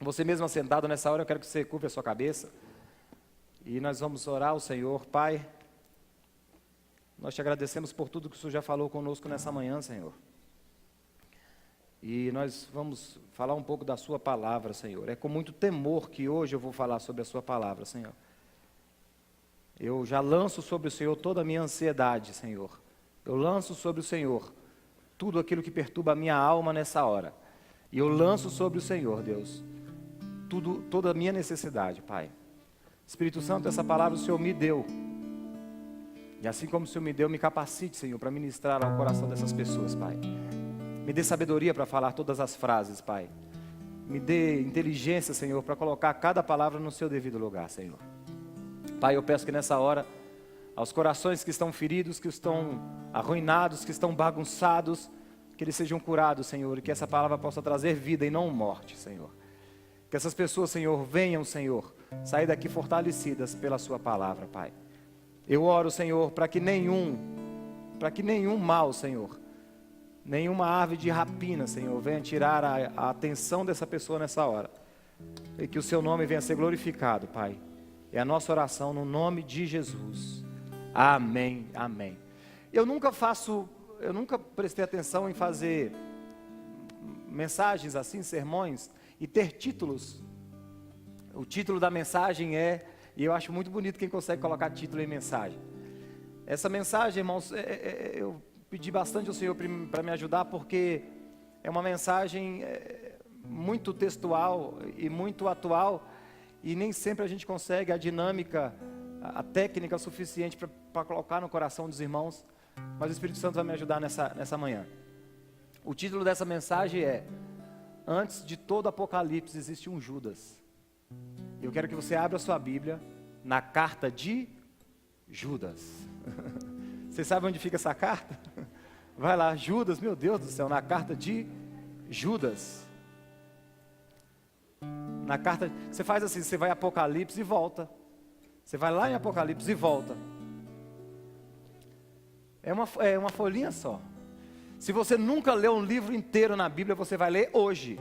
Você mesmo assentado nessa hora, eu quero que você curve a sua cabeça. E nós vamos orar ao Senhor. Pai, nós te agradecemos por tudo que o Senhor já falou conosco nessa manhã, Senhor. E nós vamos falar um pouco da sua palavra, Senhor. É com muito temor que hoje eu vou falar sobre a sua palavra, Senhor. Eu já lanço sobre o Senhor toda a minha ansiedade, Senhor. Eu lanço sobre o Senhor tudo aquilo que perturba a minha alma nessa hora. E eu lanço sobre o Senhor, Deus, toda a minha necessidade, Pai. Espírito Santo, essa palavra o Senhor me deu. E assim como o Senhor me deu, me capacite, Senhor, para ministrar ao coração dessas pessoas, Pai. Me dê sabedoria para falar todas as frases, Pai. Me dê inteligência, Senhor, para colocar cada palavra no seu devido lugar, Senhor. Pai, eu peço que nessa hora, aos corações que estão feridos, que estão arruinados, que estão bagunçados, que eles sejam curados, Senhor, e que essa palavra possa trazer vida e não morte, Senhor. Que essas pessoas, Senhor, venham, Senhor, sair daqui fortalecidas pela sua palavra, Pai. Eu oro, Senhor, para que nenhum mal, Senhor, nenhuma ave de rapina, Senhor, venha tirar a atenção dessa pessoa nessa hora. E que o seu nome venha ser glorificado, Pai. É a nossa oração no nome de Jesus. Amém, amém. Eu nunca prestei atenção em fazer mensagens assim, sermões, e ter títulos. O título da mensagem e eu acho muito bonito quem consegue colocar título em mensagem. Essa mensagem, irmãos, eu pedi bastante ao Senhor para me ajudar, porque é uma mensagem muito textual e muito atual, e nem sempre a gente consegue a dinâmica, a técnica suficiente para colocar no coração dos irmãos, mas o Espírito Santo vai me ajudar nessa manhã. O título dessa mensagem é: antes de todo Apocalipse existe um Judas. Eu quero que você abra a sua Bíblia na carta de Judas. Você sabe onde fica essa carta? Vai lá, Judas, meu Deus do céu, na carta de Judas. Na carta, você faz assim, você vai em Apocalipse e volta. Você vai lá em Apocalipse e volta. É uma folhinha só. Se você nunca leu um livro inteiro na Bíblia, você vai ler hoje.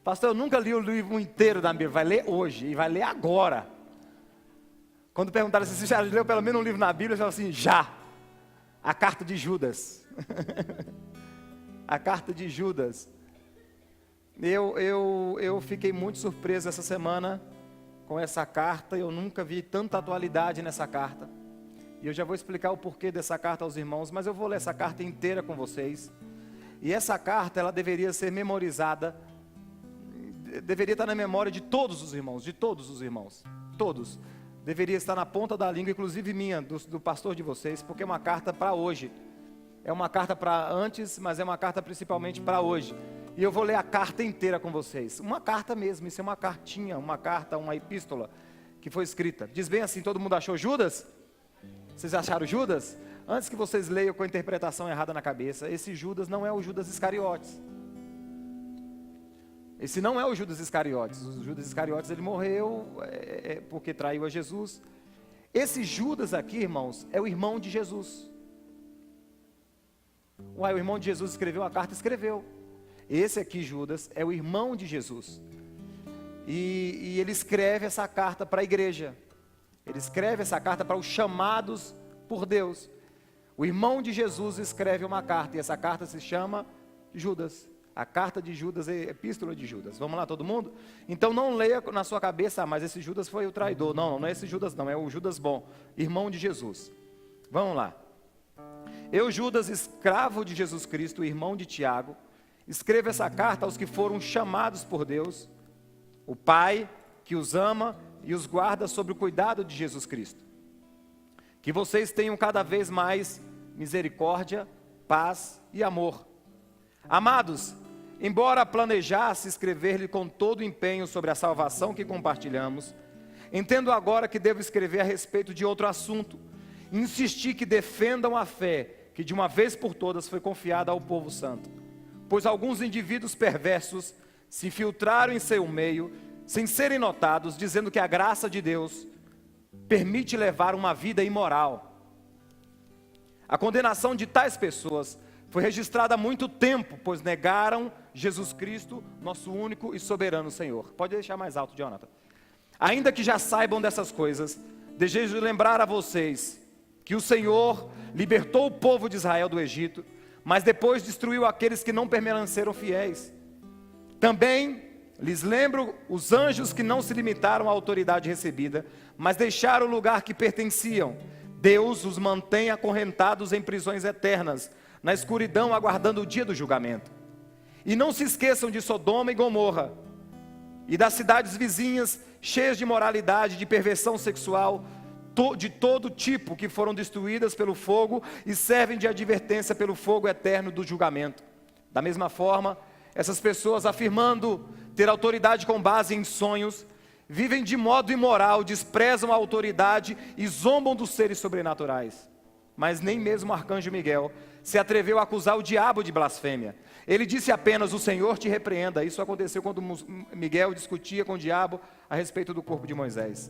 Pastor, eu nunca li o livro inteiro da Bíblia, vai ler hoje e vai ler agora. Quando perguntaram se você já leu pelo menos um livro na Bíblia, eu falo assim, já. A carta de Judas. A carta de Judas. Eu fiquei muito surpreso essa semana com essa carta. Eu nunca vi tanta atualidade nessa carta. E eu já vou explicar o porquê dessa carta aos irmãos, mas eu vou ler essa carta inteira com vocês. E essa carta, ela deveria ser memorizada, deveria estar na memória de todos os irmãos, todos. Deveria estar na ponta da língua, inclusive minha, do pastor de vocês, porque é uma carta para hoje. É uma carta para antes, mas é uma carta principalmente para hoje. E eu vou ler a carta inteira com vocês. Uma carta mesmo, isso é uma cartinha, uma carta, uma epístola que foi escrita. Diz bem assim, todo mundo achou Judas? Vocês acharam Judas? Antes que vocês leiam com a interpretação errada na cabeça, esse Judas não é o Judas Iscariotes. Esse não é o Judas Iscariotes. O Judas Iscariotes, ele morreu porque traiu a Jesus. Esse Judas aqui, irmãos, é o irmão de Jesus. Uai, o irmão de Jesus escreveu a carta? Escreveu. Esse aqui, Judas, é o irmão de Jesus. E ele escreve essa carta para a igreja. Ele escreve essa carta para os chamados por Deus. O irmão de Jesus escreve uma carta, e essa carta se chama Judas. A carta de Judas é a epístola de Judas. Vamos lá, todo mundo? Então não leia na sua cabeça, mas esse Judas foi o traidor. Não é esse Judas não, é o Judas bom, irmão de Jesus. Vamos lá. Eu, Judas, escravo de Jesus Cristo, irmão de Tiago, escrevo essa carta aos que foram chamados por Deus, o Pai, que os ama e os guarda sob o cuidado de Jesus Cristo. Que vocês tenham cada vez mais misericórdia, paz e amor. Amados, embora planejasse escrever-lhe com todo empenho sobre a salvação que compartilhamos, entendo agora que devo escrever a respeito de outro assunto. Insisti que defendam a fé que de uma vez por todas foi confiada ao povo santo. Pois alguns indivíduos perversos se infiltraram em seu meio, sem serem notados, dizendo que a graça de Deus permite levar uma vida imoral. A condenação de tais pessoas Foi registrada há muito tempo, pois negaram Jesus Cristo, nosso único e soberano Senhor. Pode deixar mais alto, Jonathan. Ainda que já saibam dessas coisas, desejo lembrar a vocês que o Senhor libertou o povo de Israel do Egito, mas depois destruiu aqueles que não permaneceram fiéis. Também lhes lembro os anjos que não se limitaram à autoridade recebida, mas deixaram o lugar que pertenciam. Deus os mantém acorrentados em prisões eternas, na escuridão aguardando o dia do julgamento. E não se esqueçam de Sodoma e Gomorra, e das cidades vizinhas, cheias de imoralidade, de perversão sexual, de todo tipo, que foram destruídas pelo fogo e servem de advertência pelo fogo eterno do julgamento. Da mesma forma, essas pessoas, afirmando ter autoridade com base em sonhos, vivem de modo imoral, desprezam a autoridade e zombam dos seres sobrenaturais. Mas nem mesmo o arcanjo Miguel se atreveu a acusar o diabo de blasfêmia. Ele disse apenas: o Senhor te repreenda. Isso aconteceu quando Miguel discutia com o diabo a respeito do corpo de Moisés.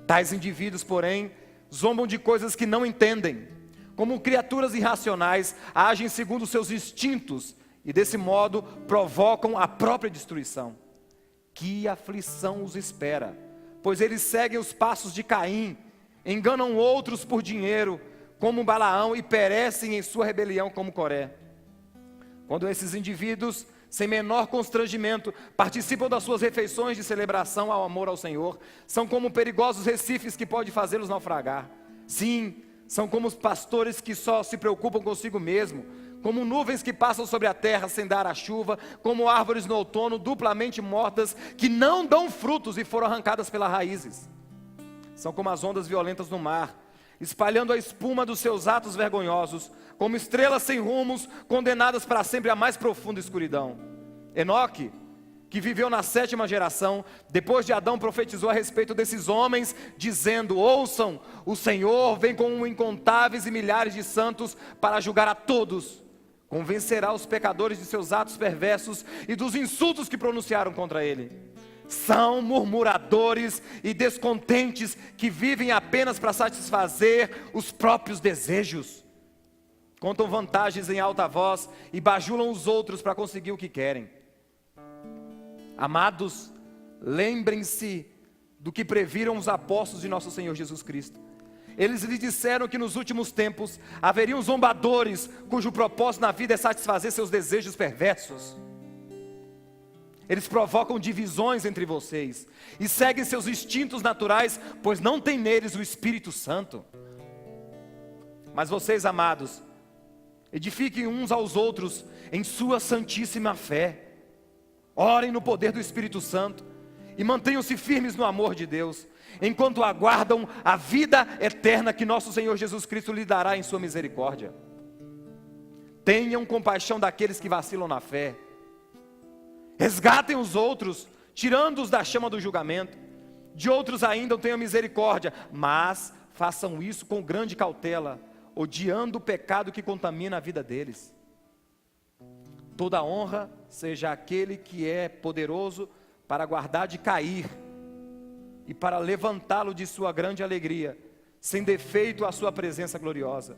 Tais indivíduos, porém, zombam de coisas que não entendem. Como criaturas irracionais, agem segundo seus instintos e desse modo provocam a própria destruição. Que aflição os espera, pois eles seguem os passos de Caim, enganam outros por dinheiro, como Balaão, e perecem em sua rebelião como Coré. Quando esses indivíduos, sem menor constrangimento, participam das suas refeições de celebração ao amor ao Senhor, são como perigosos recifes que pode fazê-los naufragar. Sim, são como os pastores que só se preocupam consigo mesmo, como nuvens que passam sobre a terra sem dar a chuva, como árvores no outono duplamente mortas, que não dão frutos e foram arrancadas pelas raízes. São como as ondas violentas no mar, espalhando a espuma dos seus atos vergonhosos, como estrelas sem rumos, condenadas para sempre à mais profunda escuridão. Enoque, que viveu na 7ª geração, depois de Adão, profetizou a respeito desses homens, dizendo: ouçam, o Senhor vem com incontáveis e milhares de santos para julgar a todos. Convencerá os pecadores de seus atos perversos e dos insultos que pronunciaram contra ele. São murmuradores e descontentes que vivem apenas para satisfazer os próprios desejos. Contam vantagens em alta voz e bajulam os outros para conseguir o que querem. Amados, lembrem-se do que previram os apóstolos de nosso Senhor Jesus Cristo. Eles lhe disseram que nos últimos tempos haveriam zombadores cujo propósito na vida é satisfazer seus desejos perversos. Eles provocam divisões entre vocês e seguem seus instintos naturais, pois não tem neles o Espírito Santo. Mas vocês, amados, edifiquem uns aos outros em sua santíssima fé. Orem no poder do Espírito Santo e mantenham-se firmes no amor de Deus, enquanto aguardam a vida eterna que nosso Senhor Jesus Cristo lhe dará em sua misericórdia. Tenham compaixão daqueles que vacilam na fé. Resgatem os outros, tirando-os da chama do julgamento. De outros ainda tenham misericórdia, mas façam isso com grande cautela, odiando o pecado que contamina a vida deles. Toda honra seja aquele que é poderoso para guardar de cair e para levantá-lo de sua grande alegria, sem defeito à sua presença gloriosa.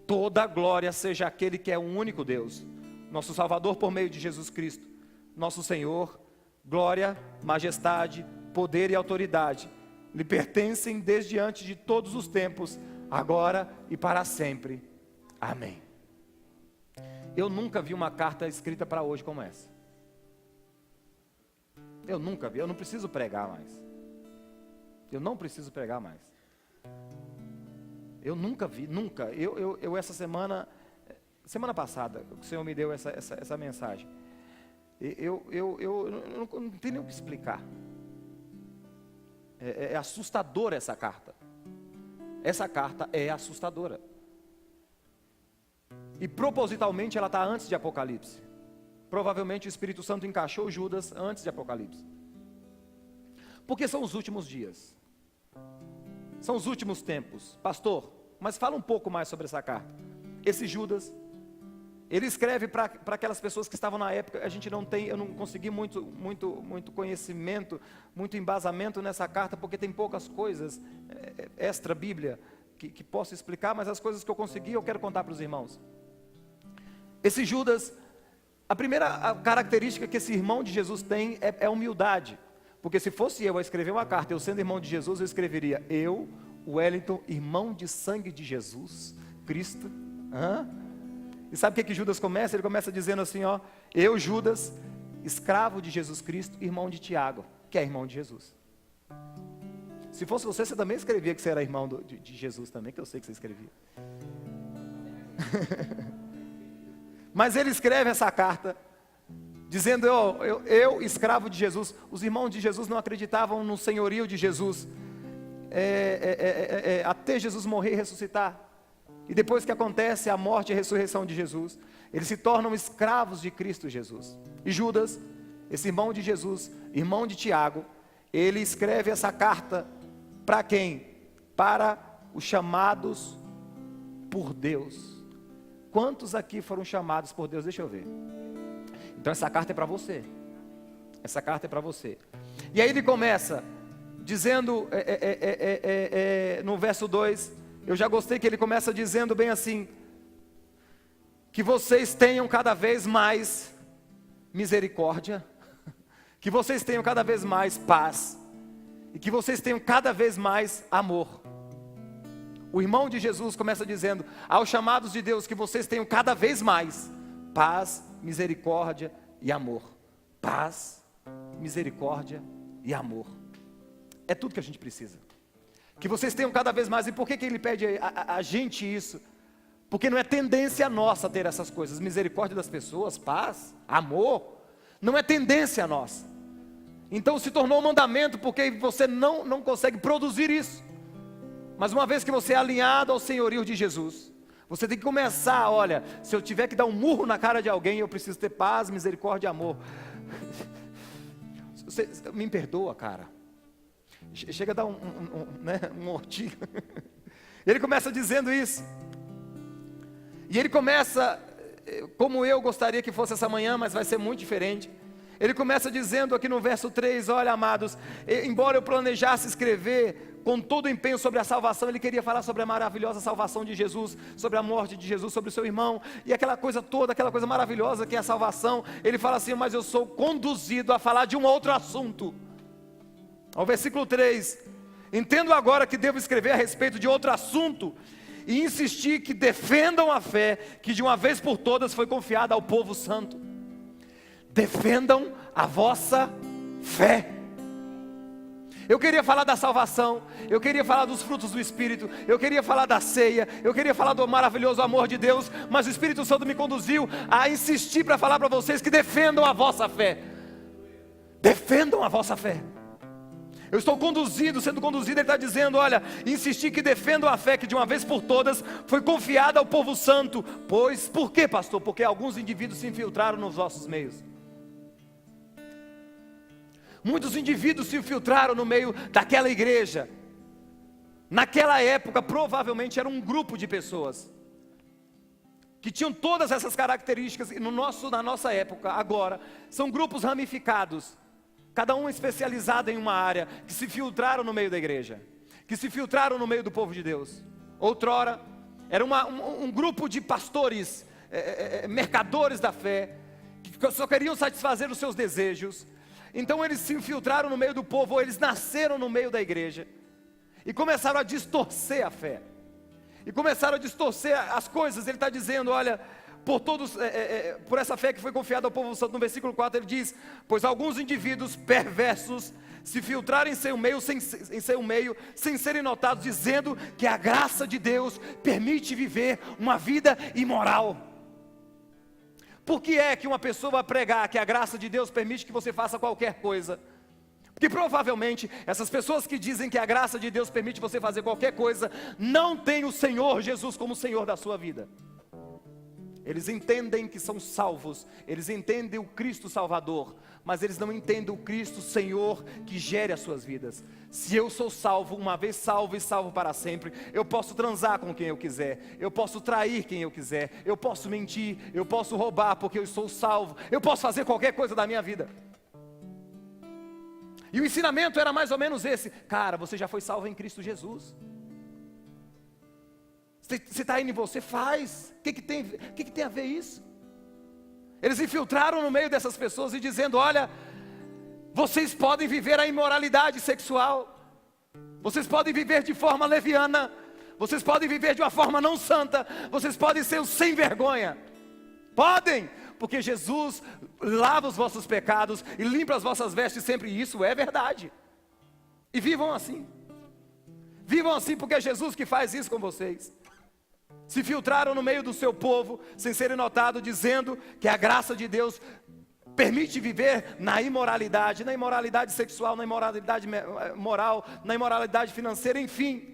Toda glória seja aquele que é o único Deus, nosso Salvador por meio de Jesus Cristo, nosso Senhor. Glória, majestade, poder e autoridade lhe pertencem desde antes de todos os tempos, agora e para sempre. Amém. Eu nunca vi uma carta escrita para hoje como essa. Eu nunca vi, eu não preciso pregar mais. Eu não preciso pregar mais. Eu nunca vi, nunca. Eu essa semana passada, o Senhor me deu essa mensagem. Eu não tenho nem o que explicar. É assustadora essa carta. Essa carta é assustadora. E propositalmente ela está antes de Apocalipse. Provavelmente o Espírito Santo encaixou Judas antes de Apocalipse. Porque são os últimos dias. São os últimos tempos. Pastor, mas fala um pouco mais sobre essa carta. Esse Judas, ele escreve para aquelas pessoas que estavam na época. Eu não consegui muito conhecimento, muito embasamento nessa carta, porque tem poucas coisas extra Bíblia que posso explicar, mas as coisas que eu consegui eu quero contar para os irmãos. Esse Judas, a primeira característica que esse irmão de Jesus tem é humildade. Porque se fosse eu a escrever uma carta, eu sendo irmão de Jesus, eu escreveria: eu, Wellington, irmão de sangue de Jesus, Cristo. E sabe o que Judas começa? Ele começa dizendo assim, ó: eu, Judas, escravo de Jesus Cristo, irmão de Tiago, que é irmão de Jesus. Se fosse você, você também escrevia que você era irmão de Jesus também, que eu sei que você escrevia. Mas ele escreve essa carta dizendo: eu, escravo de Jesus. Os irmãos de Jesus não acreditavam no senhorio de Jesus, até Jesus morrer e ressuscitar. E depois que acontece a morte e a ressurreição de Jesus, eles se tornam escravos de Cristo Jesus. E Judas, esse irmão de Jesus, irmão de Tiago, ele escreve essa carta para quem? Para os chamados por Deus. Quantos aqui foram chamados por Deus? Deixa eu ver. Então essa carta é para você. Essa carta é para você. E aí ele começa dizendo, no verso 2, eu já gostei que ele começa dizendo bem assim: que vocês tenham cada vez mais misericórdia, que vocês tenham cada vez mais paz, e que vocês tenham cada vez mais amor. O irmão de Jesus começa dizendo aos chamados de Deus que vocês tenham cada vez mais paz, misericórdia e amor. Paz, misericórdia e amor. É tudo que a gente precisa. Que vocês tenham cada vez mais. E por que ele pede a gente isso? Porque não é tendência nossa ter essas coisas. Misericórdia das pessoas, paz, amor. Não é tendência nossa. Então se tornou um mandamento porque você não consegue produzir isso. Mas uma vez que você é alinhado ao senhorio de Jesus, você tem que começar: olha, se eu tiver que dar um murro na cara de alguém, eu preciso ter paz, misericórdia e amor. Você me perdoa, cara. Chega a dar um ortigo. Ele começa dizendo isso. E ele começa, como eu gostaria que fosse essa manhã, mas vai ser muito diferente. Ele começa dizendo aqui no verso 3, olha, amados, embora eu planejasse escrever com todo o empenho sobre a salvação, ele queria falar sobre a maravilhosa salvação de Jesus, sobre a morte de Jesus, sobre o seu irmão, e aquela coisa toda, aquela coisa maravilhosa que é a salvação. Ele fala assim: mas eu sou conduzido a falar de um outro assunto. Ao versículo 3, entendo agora que devo escrever a respeito de outro assunto, e insistir que defendam a fé, que de uma vez por todas foi confiada ao povo santo. Defendam a vossa fé. Eu queria falar da salvação, eu queria falar dos frutos do Espírito, eu queria falar da ceia, eu queria falar do maravilhoso amor de Deus, mas o Espírito Santo me conduziu a insistir para falar para vocês que defendam a vossa fé. Defendam a vossa fé. Eu estou sendo conduzido, ele está dizendo: olha, insistir que defendam a fé que de uma vez por todas foi confiada ao povo santo. Pois, por quê, pastor? Porque alguns indivíduos se infiltraram nos nossos meios. Muitos indivíduos se infiltraram no meio daquela igreja. Naquela época, provavelmente era um grupo de pessoas que tinham todas essas características. E na nossa época, agora, são grupos ramificados, cada um especializado em uma área, que se filtraram no meio da igreja, que se filtraram no meio do povo de Deus. Outrora, era um grupo de pastores, mercadores da fé, que só queriam satisfazer os seus desejos. Então eles se infiltraram no meio do povo, ou eles nasceram no meio da igreja, e começaram a distorcer a fé, e começaram a distorcer as coisas. Ele está dizendo: olha, por essa fé que foi confiada ao povo santo. No versículo 4 ele diz: pois alguns indivíduos perversos se filtraram em seu meio sem serem notados, dizendo que a graça de Deus permite viver uma vida imoral. Por que é que uma pessoa vai pregar que a graça de Deus permite que você faça qualquer coisa? Porque provavelmente essas pessoas que dizem que a graça de Deus permite você fazer qualquer coisa, não têm o Senhor Jesus como Senhor da sua vida. Eles entendem que são salvos, eles entendem o Cristo Salvador, mas eles não entendem o Cristo Senhor que gere as suas vidas. Se eu sou salvo, uma vez salvo e salvo para sempre, eu posso transar com quem eu quiser, eu posso trair quem eu quiser, eu posso mentir, eu posso roubar porque eu sou salvo, eu posso fazer qualquer coisa da minha vida. E o ensinamento era mais ou menos esse: cara, você já foi salvo em Cristo Jesus. Se está indo em você, faz. O que tem a ver isso? Eles infiltraram no meio dessas pessoas e dizendo: olha, vocês podem viver a imoralidade sexual, vocês podem viver de forma leviana, vocês podem viver de uma forma não santa, vocês podem ser os sem vergonha. Podem, porque Jesus lava os vossos pecados e limpa as vossas vestes sempre, e isso é verdade. E vivam assim. Vivam assim, porque é Jesus que faz isso com vocês. Se filtraram no meio do seu povo, sem serem notados, dizendo que a graça de Deus permite viver na imoralidade sexual, na imoralidade moral, na imoralidade financeira, enfim.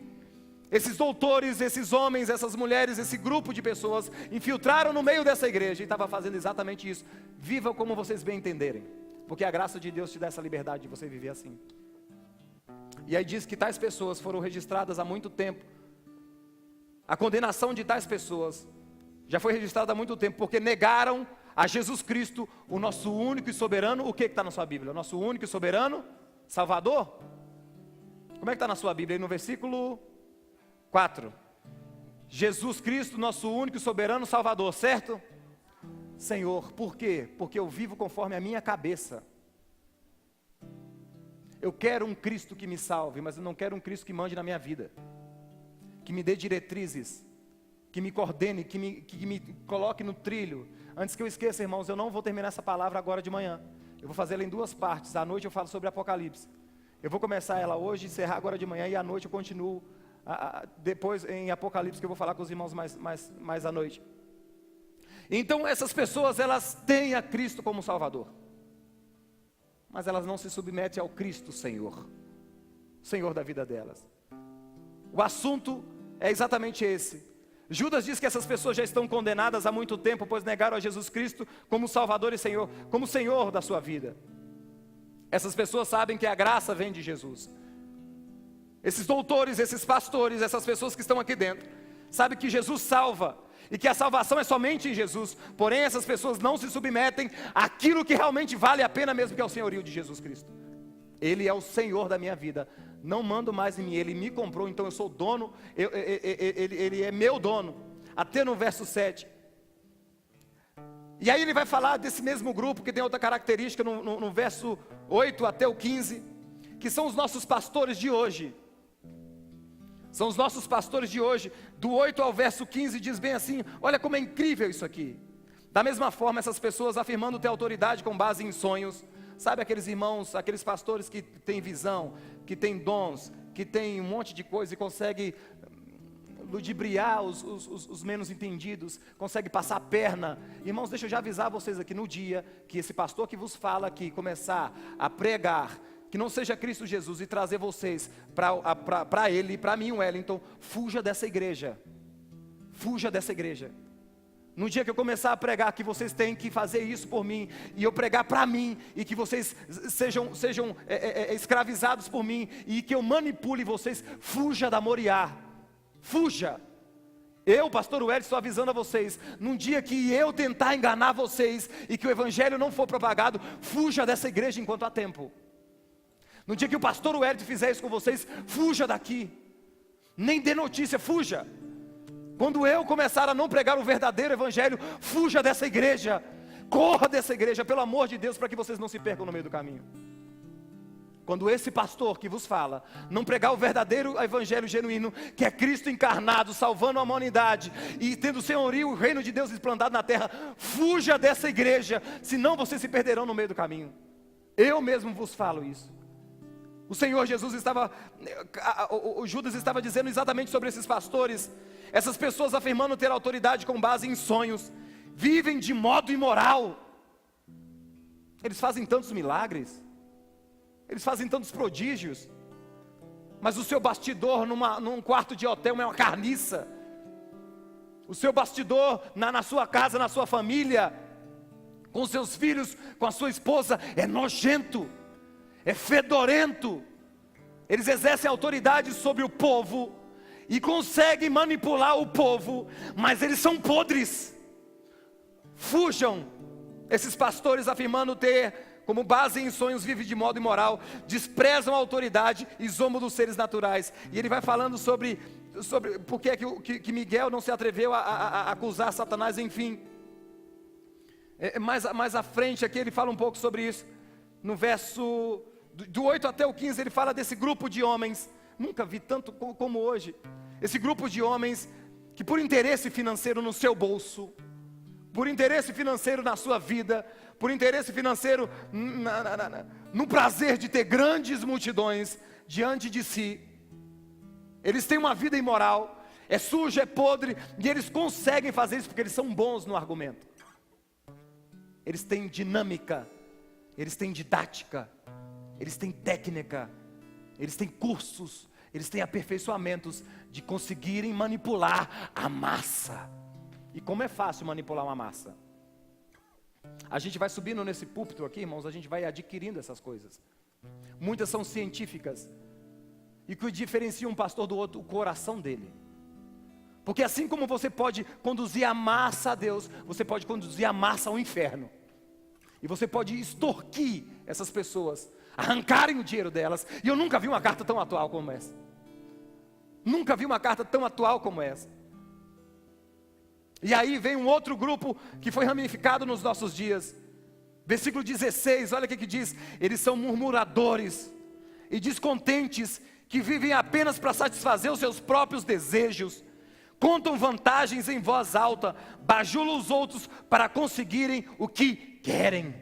Esses doutores, esses homens, essas mulheres, esse grupo de pessoas infiltraram no meio dessa igreja e estava fazendo exatamente isso. Viva como vocês bem entenderem, porque a graça de Deus te dá essa liberdade de você viver assim. E aí diz que tais pessoas foram registradas há muito tempo. A condenação de tais pessoas já foi registrada há muito tempo, porque negaram a Jesus Cristo, o nosso único e soberano. O que está na sua Bíblia? O nosso único e soberano Salvador? Como é que está na sua Bíblia? Aí no versículo 4. Jesus Cristo, nosso único e soberano Salvador, certo? Senhor, por quê? Porque eu vivo conforme a minha cabeça. Eu quero um Cristo que me salve, mas eu não quero um Cristo que mande na minha vida, que me dê diretrizes, que me coordene, que me coloque no trilho. Antes que eu esqueça, irmãos, eu não vou terminar essa palavra agora de manhã. Eu vou fazer ela em duas partes. À noite eu falo sobre Apocalipse. Eu vou começar ela hoje, encerrar agora de manhã, e à noite eu continuo depois em Apocalipse, que eu vou falar com os irmãos mais à noite. Então essas pessoas, elas têm a Cristo como Salvador, mas elas não se submetem ao Cristo Senhor, Senhor da vida delas. O assunto é exatamente esse. Judas diz que essas pessoas já estão condenadas há muito tempo, pois negaram a Jesus Cristo como Salvador e Senhor, como Senhor da sua vida. Essas pessoas sabem que a graça vem de Jesus. Esses doutores, esses pastores, essas pessoas que estão aqui dentro, sabem que Jesus salva, e que a salvação é somente em Jesus. Porém essas pessoas não se submetem àquilo que realmente vale a pena mesmo, que é o senhorio de Jesus Cristo. Ele é o Senhor da minha vida, não mando mais em mim, Ele me comprou, então eu sou dono, Ele é meu dono. Até no verso 7. E aí ele vai falar desse mesmo grupo, que tem outra característica no verso 8 até o 15, que são os nossos pastores de hoje. São os nossos pastores de hoje. Do 8 ao verso 15 diz bem assim: olha como é incrível isso aqui. Da mesma forma, essas pessoas afirmando ter autoridade com base em sonhos. Sabe aqueles irmãos, aqueles pastores que têm visão, que têm dons, que têm um monte de coisa e conseguem ludibriar os menos entendidos, conseguem passar a perna. Irmãos, deixa eu já avisar vocês aqui, no dia que esse pastor que vos fala aqui começar a pregar que não seja Cristo Jesus e trazer vocês para Ele e para mim, Wellington, fuja dessa igreja. Fuja dessa igreja. No dia que eu começar a pregar que vocês têm que fazer isso por mim, e eu pregar para mim, e que vocês sejam escravizados por mim, e que eu manipule vocês, fuja da Moriá. Fuja. Eu, pastor Wellington, estou avisando a vocês, num dia que eu tentar enganar vocês, e que o evangelho não for propagado, fuja dessa igreja enquanto há tempo. No dia que o pastor Wellington fizer isso com vocês, fuja daqui. Nem dê notícia, fuja. Quando eu começar a não pregar o verdadeiro evangelho, fuja dessa igreja. Corra dessa igreja, pelo amor de Deus, para que vocês não se percam no meio do caminho. Quando esse pastor que vos fala não pregar o verdadeiro evangelho genuíno, que é Cristo encarnado, salvando a humanidade e tendo senhorio, o reino de Deus implantado na terra, fuja dessa igreja, senão vocês se perderão no meio do caminho. Eu mesmo vos falo isso. O Senhor Jesus o Judas estava dizendo exatamente sobre esses pastores. Essas pessoas afirmando ter autoridade com base em sonhos, vivem de modo imoral. Eles fazem tantos milagres, eles fazem tantos prodígios, mas o seu bastidor num quarto de hotel é uma carniça. O seu bastidor na sua casa, na sua família, com seus filhos, com a sua esposa, é nojento, é fedorento. Eles exercem autoridade sobre o povo e conseguem manipular o povo, mas eles são podres. Fujam. Esses pastores afirmando ter como base em sonhos, vivem de modo imoral, desprezam a autoridade e zombam dos seres naturais. E ele vai falando sobre porque é que Miguel não se atreveu a acusar Satanás, enfim. Mais à frente aqui ele fala um pouco sobre isso. No verso do 8 até o 15 ele fala desse grupo de homens. Nunca vi tanto como hoje. Esse grupo de homens que por interesse financeiro no seu bolso, por interesse financeiro na sua vida, por interesse financeiro no prazer de ter grandes multidões diante de si, eles têm uma vida imoral, é suja, é podre, e eles conseguem fazer isso porque eles são bons no argumento. Eles têm dinâmica, eles têm didática, eles têm técnica, eles têm cursos, eles têm aperfeiçoamentos de conseguirem manipular a massa. E como é fácil manipular uma massa? A gente vai subindo nesse púlpito aqui, irmãos, a gente vai adquirindo essas coisas. Muitas são científicas. E o que diferencia um pastor do outro? O coração dele. Porque assim como você pode conduzir a massa a Deus, você pode conduzir a massa ao inferno. E você pode extorquir essas pessoas, arrancarem o dinheiro delas. E eu nunca vi uma carta tão atual como essa. Nunca vi uma carta tão atual como essa. E aí vem um outro grupo que foi ramificado nos nossos dias. Versículo 16, olha o que diz: eles são murmuradores e descontentes, que vivem apenas para satisfazer os seus próprios desejos, contam vantagens em voz alta, bajulam os outros para conseguirem o que querem.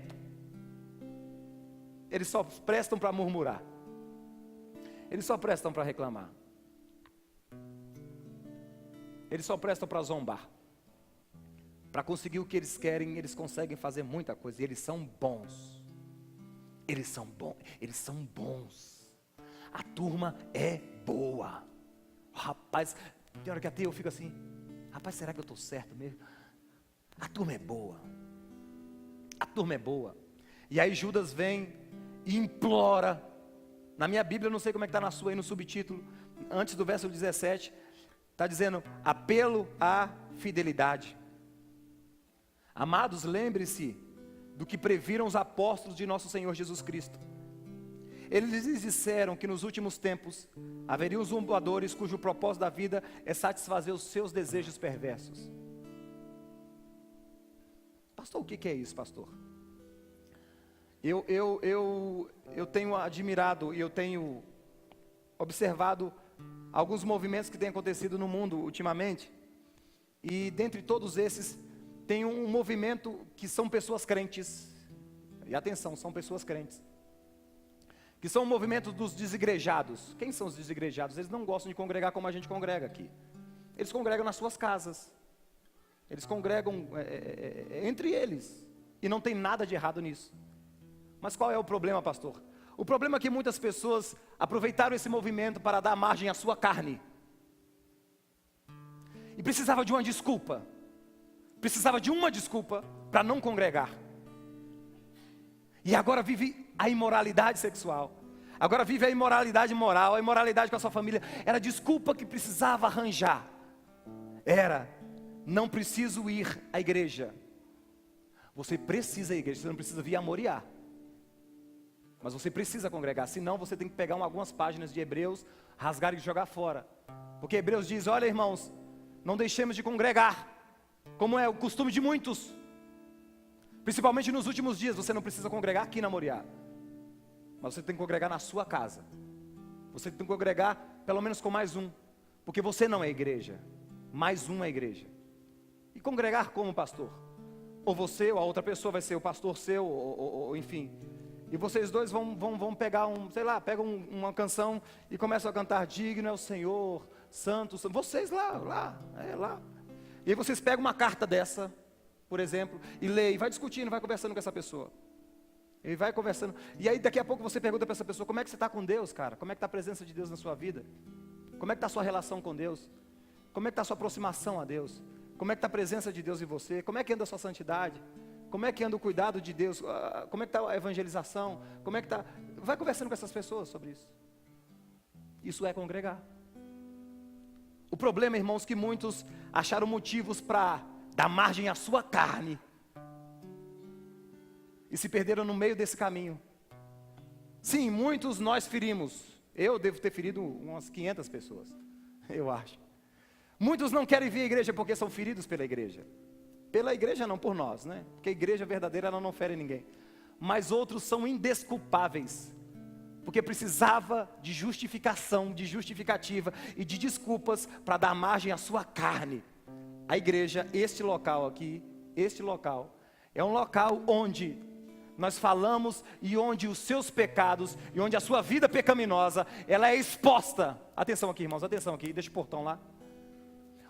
Eles só prestam para murmurar, eles só prestam para reclamar, eles só prestam para zombar. Para conseguir o que eles querem, eles conseguem fazer muita coisa. E eles são bons. Eles são bons. Eles são bons. A turma é boa. Rapaz, tem hora que até eu fico assim: rapaz, será que eu estou certo mesmo? A turma é boa. A turma é boa. E aí Judas vem e implora. Na minha Bíblia, eu não sei como é que está na sua aí no subtítulo. Antes do verso 17, está dizendo: apelo à fidelidade. Amados, lembre-se do que previram os apóstolos de nosso Senhor Jesus Cristo. Eles lhes disseram que nos últimos tempos haveriam zombadores cujo propósito da vida é satisfazer os seus desejos perversos. Pastor, o que é isso, pastor? Eu tenho admirado e eu tenho observado alguns movimentos que têm acontecido no mundo ultimamente. E dentre todos esses, tem um movimento que são pessoas crentes, e atenção, são pessoas crentes, que são o movimento dos desigrejados. Quem são os desigrejados? Eles não gostam de congregar como a gente congrega aqui. Eles congregam nas suas casas, eles congregam entre eles, e não tem nada de errado nisso. Mas qual é o problema, pastor? O problema é que muitas pessoas aproveitaram esse movimento para dar margem à sua carne, e precisava de uma desculpa. Precisava de uma desculpa para não congregar. E agora vive a imoralidade sexual. Agora vive a imoralidade moral, a imoralidade com a sua família. Era a desculpa que precisava arranjar. Era: não preciso ir à igreja. Você precisa ir à igreja, você não precisa vir a Moriá. Mas você precisa congregar, senão você tem que pegar algumas páginas de Hebreus, rasgar e jogar fora. Porque Hebreus diz: olha, irmãos, não deixemos de congregar, como é o costume de muitos, principalmente nos últimos dias. Você não precisa congregar aqui na Moriá, mas você tem que congregar na sua casa. Você tem que congregar pelo menos com mais um, porque você não é igreja, mais um é igreja. E congregar como, pastor? Ou você ou a outra pessoa vai ser o pastor seu, ou enfim. E vocês dois vão pegar pegam uma canção e começam a cantar: digno é o Senhor, santo, vocês lá. E aí vocês pegam uma carta dessa, por exemplo, e lê, e vai discutindo, vai conversando com essa pessoa. E vai conversando. E aí daqui a pouco você pergunta para essa pessoa: como é que você está com Deus, cara? Como é que está a presença de Deus na sua vida? Como é que está a sua relação com Deus? Como é que está a sua aproximação a Deus? Como é que está a presença de Deus em você? Como é que anda a sua santidade? Como é que anda o cuidado de Deus? Como é que está a evangelização? Como é que está? Vai conversando com essas pessoas sobre isso. Isso é congregar. O problema, irmãos, que muitos acharam motivos para dar margem à sua carne e se perderam no meio desse caminho. Sim, muitos nós ferimos. Eu devo ter ferido umas 500 pessoas, eu acho. Muitos não querem vir à igreja porque são feridos pela igreja. Pela igreja não, por nós, né? Porque a igreja verdadeira ela não fere ninguém. Mas outros são indesculpáveis, porque precisava de justificação, de justificativa e de desculpas para dar margem à sua carne. A igreja, este local aqui, este local, é um local onde nós falamos e onde os seus pecados e onde a sua vida pecaminosa, ela é exposta. Atenção aqui, irmãos, atenção aqui, deixa o portão lá.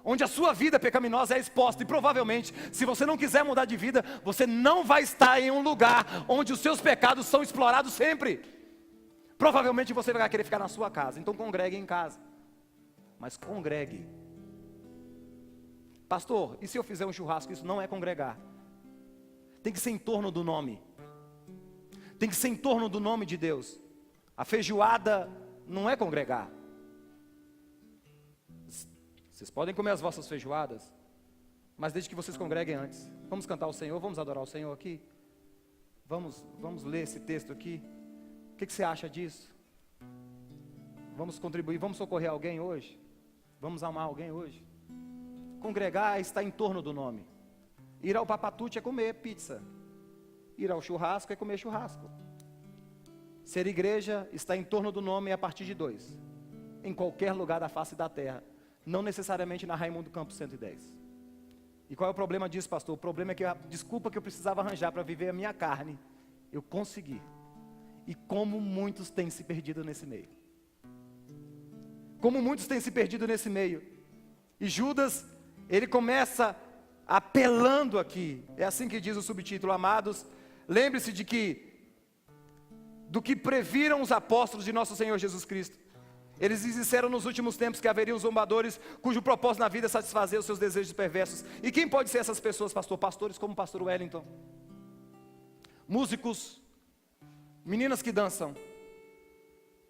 Onde a sua vida pecaminosa é exposta, e provavelmente, se você não quiser mudar de vida, você não vai estar em um lugar onde os seus pecados são explorados sempre. Provavelmente você vai querer ficar na sua casa, então congregue em casa. Mas congregue. Pastor, e se eu fizer um churrasco? Isso não é congregar. Tem que ser em torno do nome. Tem que ser em torno do nome de Deus. A feijoada não é congregar. Vocês podem comer as vossas feijoadas, mas desde que vocês congreguem antes. Vamos cantar ao Senhor, vamos adorar o Senhor aqui. Vamos ler esse texto aqui. O que você acha disso? Vamos contribuir, vamos socorrer alguém hoje? Vamos amar alguém hoje? Congregar é estar em torno do nome. Ir ao Papatute é comer pizza. Ir ao churrasco é comer churrasco. Ser igreja está em torno do nome a partir de 2. Em qualquer lugar da face da terra. Não necessariamente na Raimundo Campos 110. E qual é o problema disso, pastor? O problema é que a desculpa que eu precisava arranjar para viver a minha carne, eu consegui. E como muitos têm se perdido nesse meio. Como muitos têm se perdido nesse meio. E Judas, ele começa apelando aqui. É assim que diz o subtítulo, amados. Lembre-se do que previram os apóstolos de nosso Senhor Jesus Cristo. Eles disseram nos últimos tempos que haveriam zombadores cujo propósito na vida é satisfazer os seus desejos perversos. E quem pode ser essas pessoas, pastor? Pastores como o pastor Wellington. Músicos, meninas que dançam,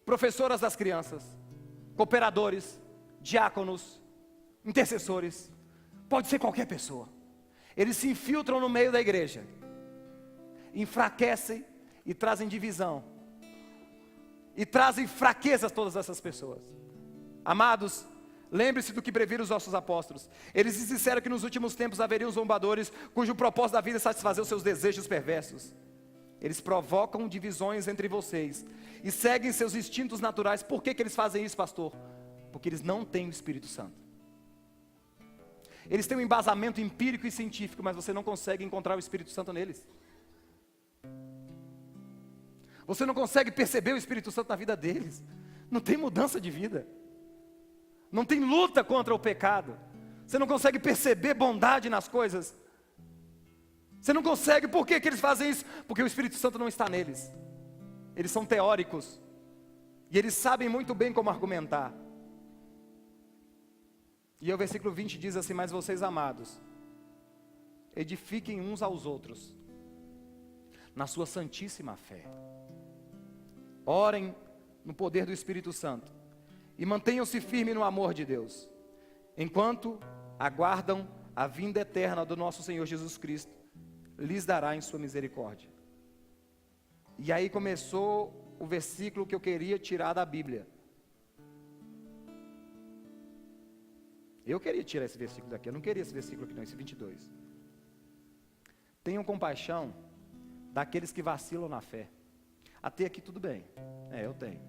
professoras das crianças, cooperadores, diáconos, intercessores. Pode ser qualquer pessoa. Eles se infiltram no meio da igreja, enfraquecem e trazem divisão. E trazem fraquezas a todas essas pessoas. Amados, lembre-se do que previram os nossos apóstolos. Eles disseram que nos últimos tempos haveriam zombadores cujo propósito da vida é satisfazer os seus desejos perversos. Eles provocam divisões entre vocês e seguem seus instintos naturais. Por que eles fazem isso, pastor? Porque eles não têm o Espírito Santo. Eles têm um embasamento empírico e científico, mas você não consegue encontrar o Espírito Santo neles. Você não consegue perceber o Espírito Santo na vida deles. Não tem mudança de vida. Não tem luta contra o pecado. Você não consegue perceber bondade nas coisas. Você não consegue. Por que eles fazem isso? Porque o Espírito Santo não está neles. Eles são teóricos. E eles sabem muito bem como argumentar. E o versículo 20 diz assim: mas vocês, amados, edifiquem uns aos outros na sua santíssima fé. Orem no poder do Espírito Santo e mantenham-se firmes no amor de Deus, enquanto aguardam a vinda eterna do nosso Senhor Jesus Cristo, lhes dará em sua misericórdia. E aí começou o versículo que eu queria tirar da Bíblia. Eu queria tirar esse versículo daqui, eu não queria esse versículo aqui não, esse 22. Tenham compaixão daqueles que vacilam na fé. Até aqui tudo bem, eu tenho.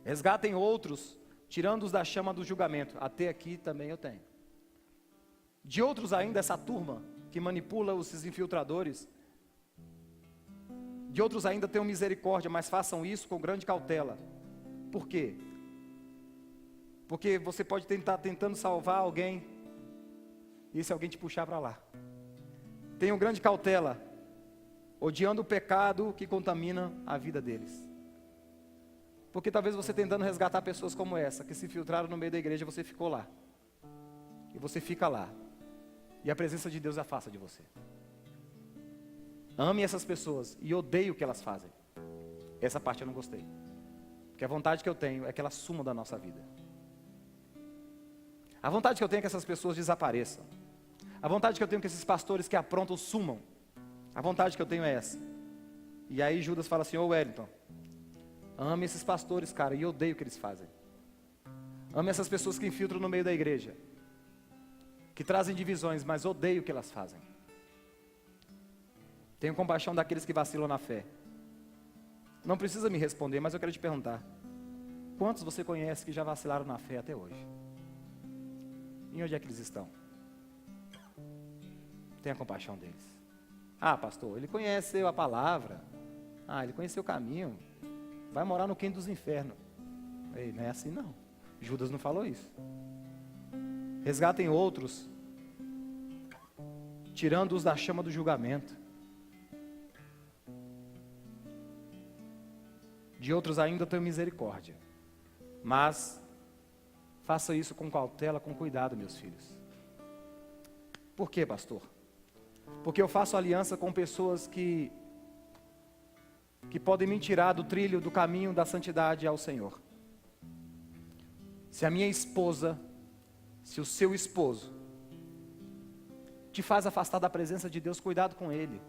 Resgatem outros, tirando-os da chama do julgamento. Até aqui também eu tenho. De outros ainda, essa turma que manipula esses infiltradores, de outros ainda tenham misericórdia, mas façam isso com grande cautela. Por quê? Porque você pode estar tentando salvar alguém, e se alguém te puxar para lá. Tenham grande cautela, odiando o pecado que contamina a vida deles. Porque talvez você tentando resgatar pessoas como essa, que se infiltraram no meio da igreja, você ficou lá. E você fica lá. E a presença de Deus afasta de você. Ame essas pessoas e odeie o que elas fazem. Essa parte eu não gostei. Porque a vontade que eu tenho é que elas sumam da nossa vida. A vontade que eu tenho é que essas pessoas desapareçam. A vontade que eu tenho é que esses pastores que aprontam sumam. A vontade que eu tenho é essa. E aí Judas fala assim: ô Wellington, ame esses pastores, cara, e odeio o que eles fazem. Ame essas pessoas que infiltram no meio da igreja. que trazem divisões, mas odeio o que elas fazem. Tenho compaixão daqueles que vacilam na fé. Não precisa me responder, mas eu quero te perguntar. Quantos você conhece que já vacilaram na fé até hoje? E onde é que eles estão? Tenha compaixão deles. Ah, pastor, ele conheceu a palavra. Ah, ele conheceu o caminho. Vai morar no quinto dos infernos. Ei, não é assim não. Judas não falou isso. Resgatem outros, tirando-os da chama do julgamento. De outros ainda tenho misericórdia. Mas faça isso com cautela, com cuidado, meus filhos. Por quê, pastor? Porque eu faço aliança com pessoas que podem me tirar do trilho, do caminho da santidade ao Senhor. Se a minha esposa, se o seu esposo te faz afastar da presença de Deus, cuidado com ele.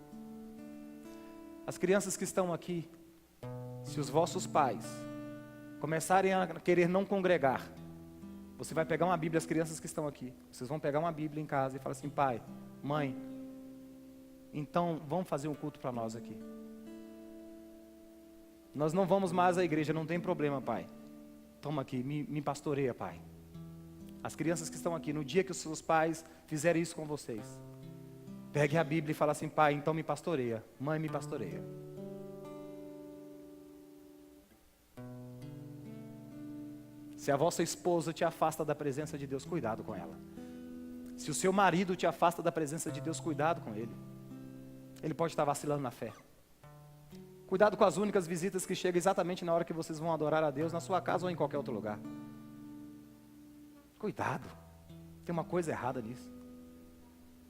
As crianças que estão aqui, se os vossos pais começarem a querer não congregar, você vai pegar uma Bíblia, as crianças que estão aqui, vocês vão pegar uma Bíblia em casa e falar assim: pai, mãe, então vamos fazer um culto para nós aqui. Nós não vamos mais à igreja, não tem problema, pai. Toma aqui, me pastoreia, pai. As crianças que estão aqui, no dia que os seus pais fizerem isso com vocês, pegue a Bíblia e fala assim: pai, então me pastoreia, mãe, me pastoreia. Se a vossa esposa te afasta da presença de Deus, cuidado com ela. Se o seu marido te afasta da presença de Deus, cuidado com ele. Ele pode estar vacilando na fé. Cuidado com as únicas visitas que chegam exatamente na hora que vocês vão adorar a Deus, na sua casa ou em qualquer outro lugar. Cuidado, tem uma coisa errada nisso.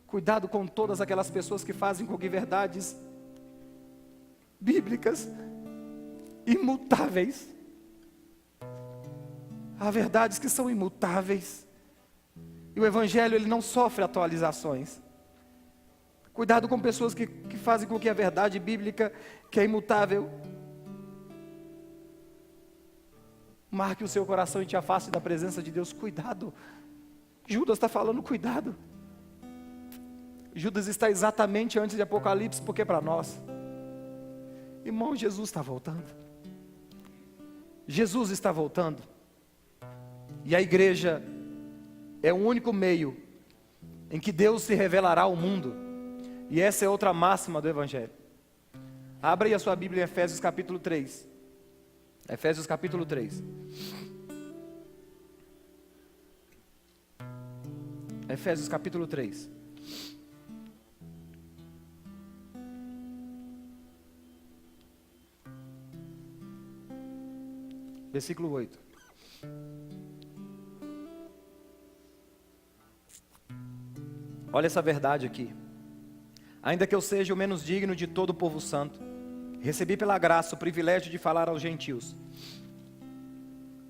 Cuidado com todas aquelas pessoas que fazem com que verdades bíblicas, imutáveis, há verdades que são imutáveis, e o Evangelho ele não sofre atualizações. Cuidado com pessoas que fazem com que a verdade bíblica, que é imutável, marque o seu coração e te afaste da presença de Deus. Cuidado. Judas está falando cuidado. Judas está exatamente antes de Apocalipse, porque para nós, irmão, Jesus está voltando. Jesus está voltando. E a igreja é o único meio em que Deus se revelará ao mundo. E essa é outra máxima do Evangelho. Abra aí a sua Bíblia em Efésios capítulo 3. Efésios capítulo 3. Efésios capítulo 3. Versículo 8. Olha essa verdade aqui. Ainda que eu seja o menos digno de todo o povo santo, recebi pela graça o privilégio de falar aos gentios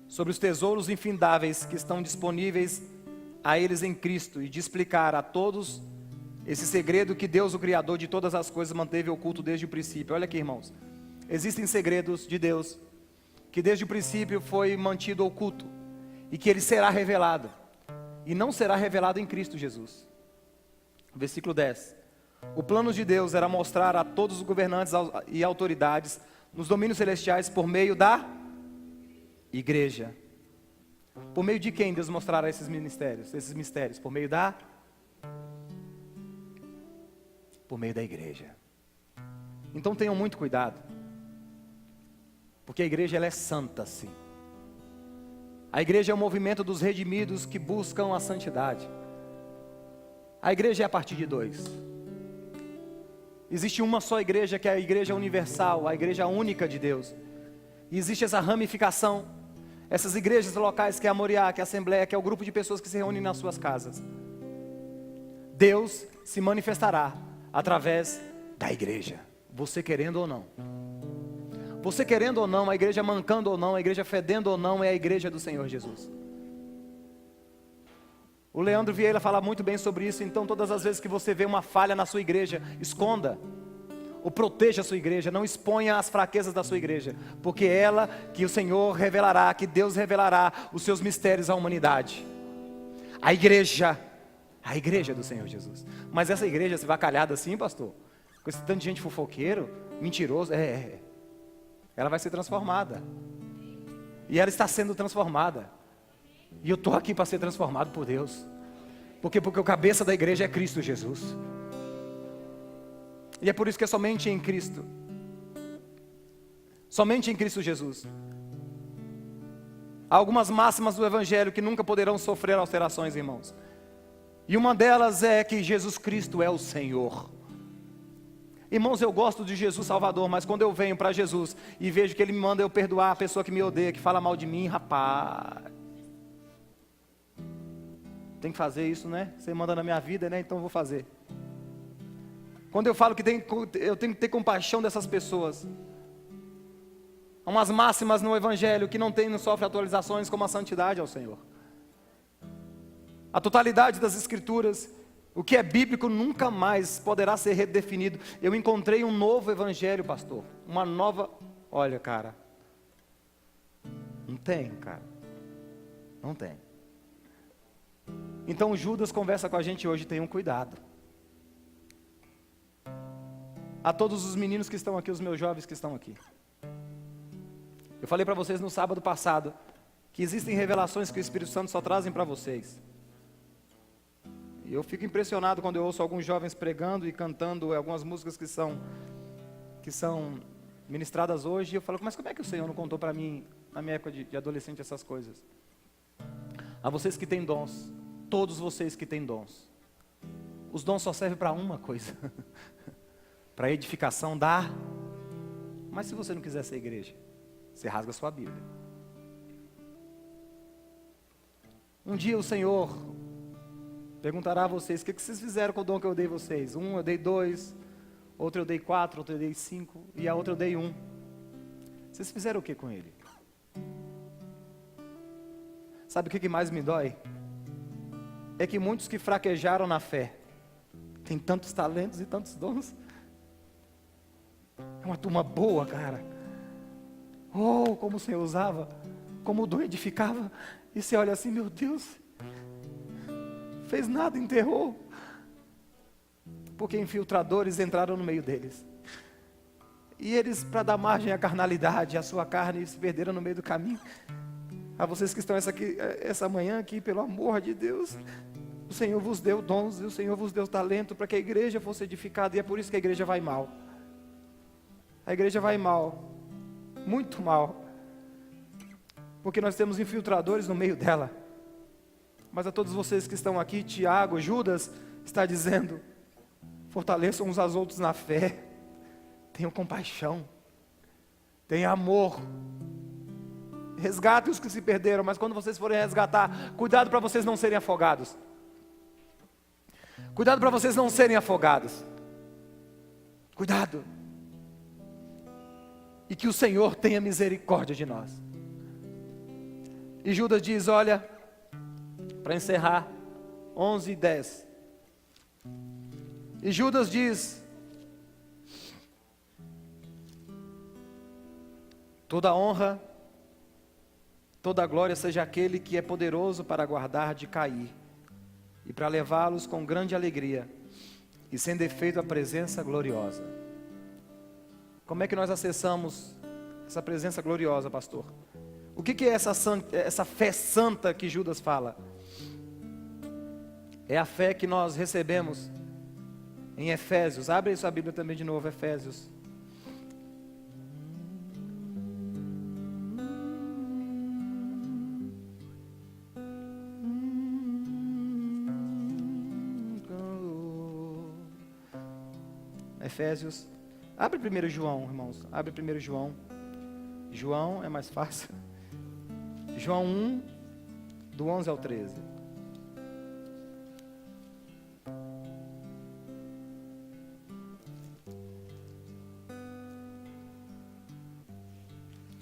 sobre os tesouros infindáveis que estão disponíveis a eles em Cristo, e de explicar a todos esse segredo que Deus, o Criador de todas as coisas, manteve oculto desde o princípio. Olha aqui, irmãos, existem segredos de Deus que desde o princípio foi mantido oculto, e que ele será revelado, e não será revelado em Cristo Jesus. Versículo 10. O plano de Deus era mostrar a todos os governantes e autoridades nos domínios celestiais por meio da igreja. Por meio de quem Deus mostrará esses mistérios? Por meio da igreja. Então tenham muito cuidado, porque a igreja ela é santa, sim. A igreja é o movimento dos redimidos que buscam a santidade. A igreja é a partir de dois. Existe uma só igreja, que é a igreja universal, a igreja única de Deus. E existe essa ramificação, essas igrejas locais, que é a Moriá, que é a Assembleia, que é o grupo de pessoas que se reúnem nas suas casas. Deus se manifestará através da igreja, você querendo ou não. Você querendo ou não, a igreja mancando ou não, a igreja fedendo ou não, é a igreja do Senhor Jesus. O Leandro Vieira fala muito bem sobre isso. Então todas as vezes que você vê uma falha na sua igreja, esconda, ou proteja a sua igreja, não exponha as fraquezas da sua igreja, porque é ela que o Senhor revelará, que Deus revelará os seus mistérios à humanidade. A igreja A igreja do Senhor Jesus. Mas essa igreja se vacalhada assim, pastor, com esse tanto de gente fofoqueiro, mentiroso, ela vai ser transformada. E ela está sendo transformada. E eu estou aqui para ser transformado por Deus. Porque o cabeça da igreja é Cristo Jesus. E é por isso que é somente em Cristo. Somente em Cristo Jesus. Há algumas máximas do Evangelho que nunca poderão sofrer alterações, irmãos. E uma delas é que Jesus Cristo é o Senhor. Irmãos, eu gosto de Jesus Salvador, mas quando eu venho para Jesus e vejo que Ele me manda eu perdoar a pessoa que me odeia, que fala mal de mim, rapaz, tem que fazer isso, né? Você manda na minha vida, né? Então eu vou fazer. Quando eu falo que eu tenho que ter compaixão dessas pessoas. Há umas máximas no Evangelho que não sofre atualizações, como a santidade ao Senhor. A totalidade das Escrituras, o que é bíblico nunca mais poderá ser redefinido. Eu encontrei um novo Evangelho, pastor. Uma nova... Olha, cara. Não tem, cara. Não tem. Então Judas conversa com a gente hoje, tenham cuidado. A todos os meninos que estão aqui, os meus jovens que estão aqui. Eu falei para vocês no sábado passado, que existem revelações que o Espírito Santo só trazem para vocês. E eu fico impressionado quando eu ouço alguns jovens pregando e cantando algumas músicas que são ministradas hoje. E eu falo, mas como é que o Senhor não contou para mim, na minha época de adolescente, essas coisas? A vocês que têm dons, todos vocês que têm dons. Os dons só servem para uma coisa. Para edificação da... Mas se você não quiser ser igreja, você rasga a sua Bíblia. Um dia o Senhor perguntará a vocês, o que vocês fizeram com o dom que eu dei vocês? Um eu dei 2, outro eu dei 4, outro eu dei 5, e a outra eu dei 1. Vocês fizeram o que com ele? Sabe o que mais me dói? É que muitos que fraquejaram na fé, têm tantos talentos e tantos dons. É uma turma boa, cara. Oh, como o Senhor usava, como o dom edificava. E você olha assim, meu Deus, fez nada, enterrou. Porque infiltradores entraram no meio deles. E eles, para dar margem à carnalidade, à sua carne, se perderam no meio do caminho. A vocês que estão essa manhã aqui, pelo amor de Deus, o Senhor vos deu dons e o Senhor vos deu talento para que a igreja fosse edificada. E é por isso que a igreja vai mal. A igreja vai mal. Muito mal, porque nós temos infiltradores no meio dela. Mas a todos vocês que estão aqui, Tiago, Judas, está dizendo, fortaleçam uns aos outros na fé, tenham compaixão, tenham amor, resgatem os que se perderam, mas quando vocês forem resgatar, cuidado para vocês não serem afogados. Cuidado para vocês não serem afogados. Cuidado. E que o Senhor tenha misericórdia de nós. E Judas diz, olha, para encerrar, 11:10. E Judas diz, toda honra, toda glória seja aquele que é poderoso para guardar de cair, e para levá-los com grande alegria, e sem defeito a presença gloriosa. Como é que nós acessamos essa presença gloriosa, pastor? O que é essa fé santa que Judas fala? É a fé que nós recebemos em Efésios. Abre aí sua Bíblia também de novo, Efésios. Efésios. Abre 1 João, irmãos. Abre 1 João. João é mais fácil. João 1, do 11 ao 13.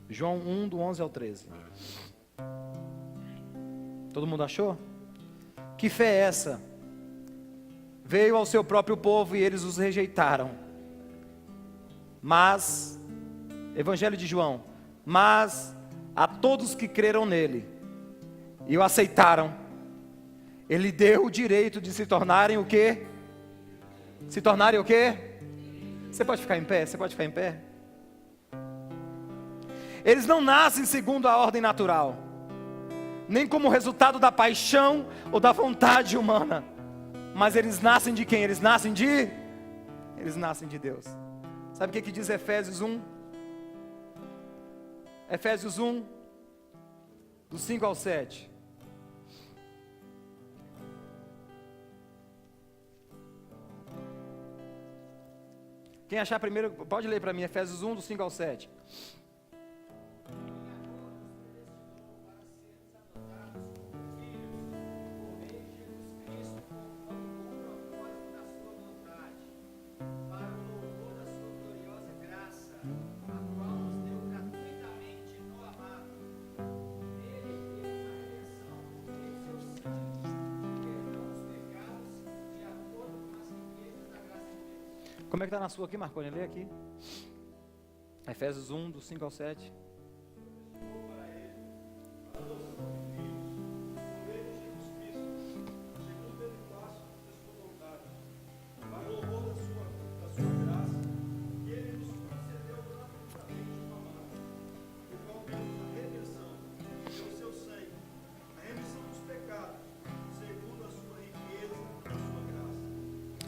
João 1, do 11 ao 13. Todo mundo achou? Que fé é essa? Veio ao seu próprio povo e eles os rejeitaram. Mas, Evangelho de João, mas a todos que creram nele e o aceitaram, Ele deu o direito de se tornarem o quê? Se tornarem o quê? Você pode ficar em pé? Você pode ficar em pé? Eles não nascem segundo a ordem natural, nem como resultado da paixão ou da vontade humana. Mas eles nascem de quem? Eles nascem de Deus. Sabe o que diz Efésios 1? Efésios 1, do 5 ao 7. Quem achar primeiro, pode ler para mim, Efésios 1, do 5 ao 7. Como é que está na sua aqui, Marconi? Lê aqui. Efésios 1, do 5 ao 7.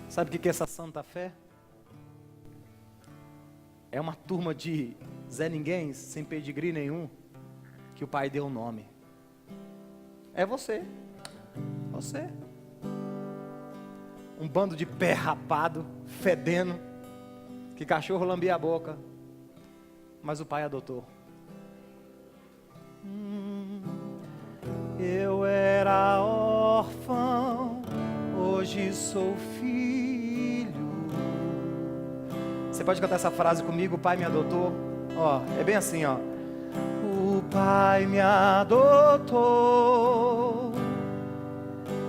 Sabe o que é essa santa fé? É uma turma de Zé Ninguém, sem pedigree nenhum, que o Pai deu um nome. É você. Você. Um bando de pé rapado, fedendo, que cachorro lambia a boca, mas o Pai adotou. Eu era órfão, hoje sou filho. Você pode cantar essa frase comigo? O Pai me adotou. Ó, é bem assim, ó. O Pai me adotou,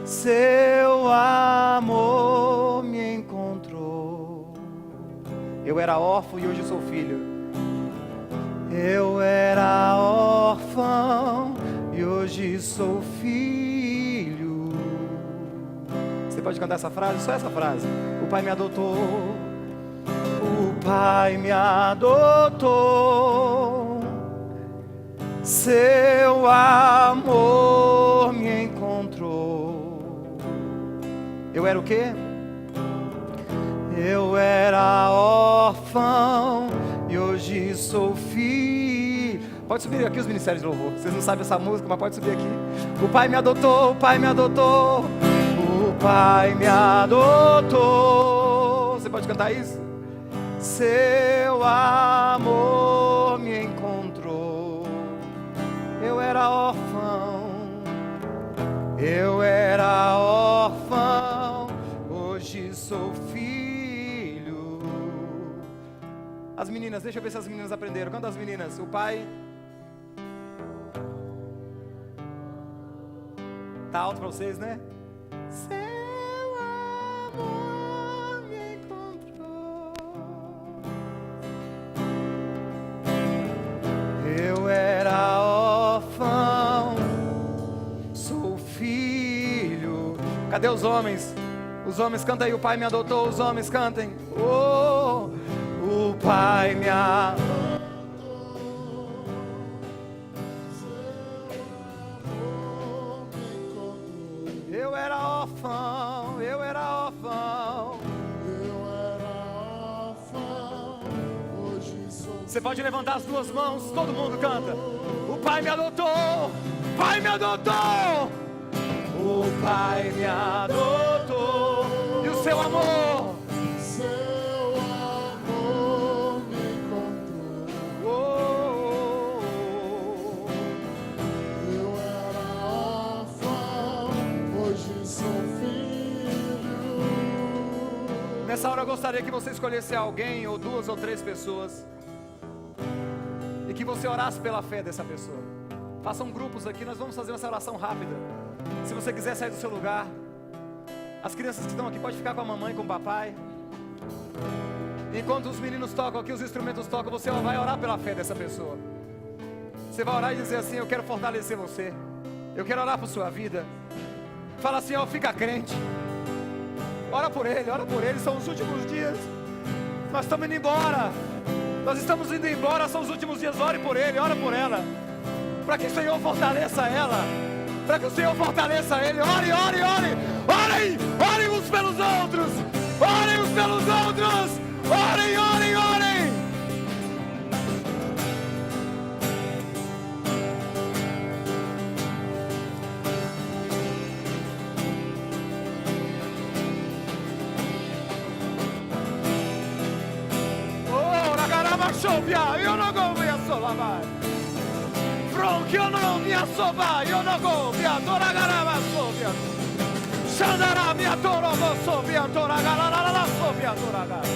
seu amor me encontrou. Eu era órfão e hoje sou filho. Eu era órfão e hoje sou filho. Você pode cantar essa frase? Só essa frase. O Pai me adotou. O Pai me adotou, seu amor me encontrou. Eu era o quê? Eu era órfão e hoje sou filho. Pode subir aqui os ministérios de louvor. Vocês não sabem essa música, mas pode subir aqui. O Pai me adotou, o Pai me adotou, o Pai me adotou. Você pode cantar isso? Seu amor me encontrou. Eu era órfão, hoje sou filho. As meninas, deixa eu ver se as meninas aprenderam. Canta as meninas. O Pai tá alto para vocês, né? Seu amor me encontrou. Eu era órfão, sou filho. Cadê os homens? Os homens cantem aí, o Pai me adotou. Os homens cantem. Oh, o Pai me adotou. Eu era órfão, hoje sou. Você pode levantar as duas mãos, todo mundo canta. O Pai me adotou, Pai me adotou. O Pai me adotou. E o seu amor? Seu amor me encontrou. Eu era órfão, hoje sou filho. Nessa hora eu gostaria que você escolhesse alguém, ou duas ou três pessoas, e que você orasse pela fé dessa pessoa. Façam grupos aqui, nós vamos fazer essa oração rápida. Se você quiser sair do seu lugar, as crianças que estão aqui podem ficar com a mamãe, com o papai. Enquanto os meninos tocam aqui, os instrumentos tocam, você vai orar pela fé dessa pessoa. Você vai orar e dizer assim: eu quero fortalecer você, eu quero orar por sua vida. Fala assim, ó, fica crente. Ora por ele, são os últimos dias. Nós estamos indo embora. Nós estamos indo embora, são os últimos dias. Ore por ele, ora por ela. Para que o Senhor fortaleça ela. Para que o Senhor fortaleça ele. Ore. Orem uns pelos outros. Orem uns pelos outros. Orem. Io non go via sola vai. Io non mi assoba, io non go via, tora garava sopia. Shandara mi atoro sopia, tora garala sopia, tora gara.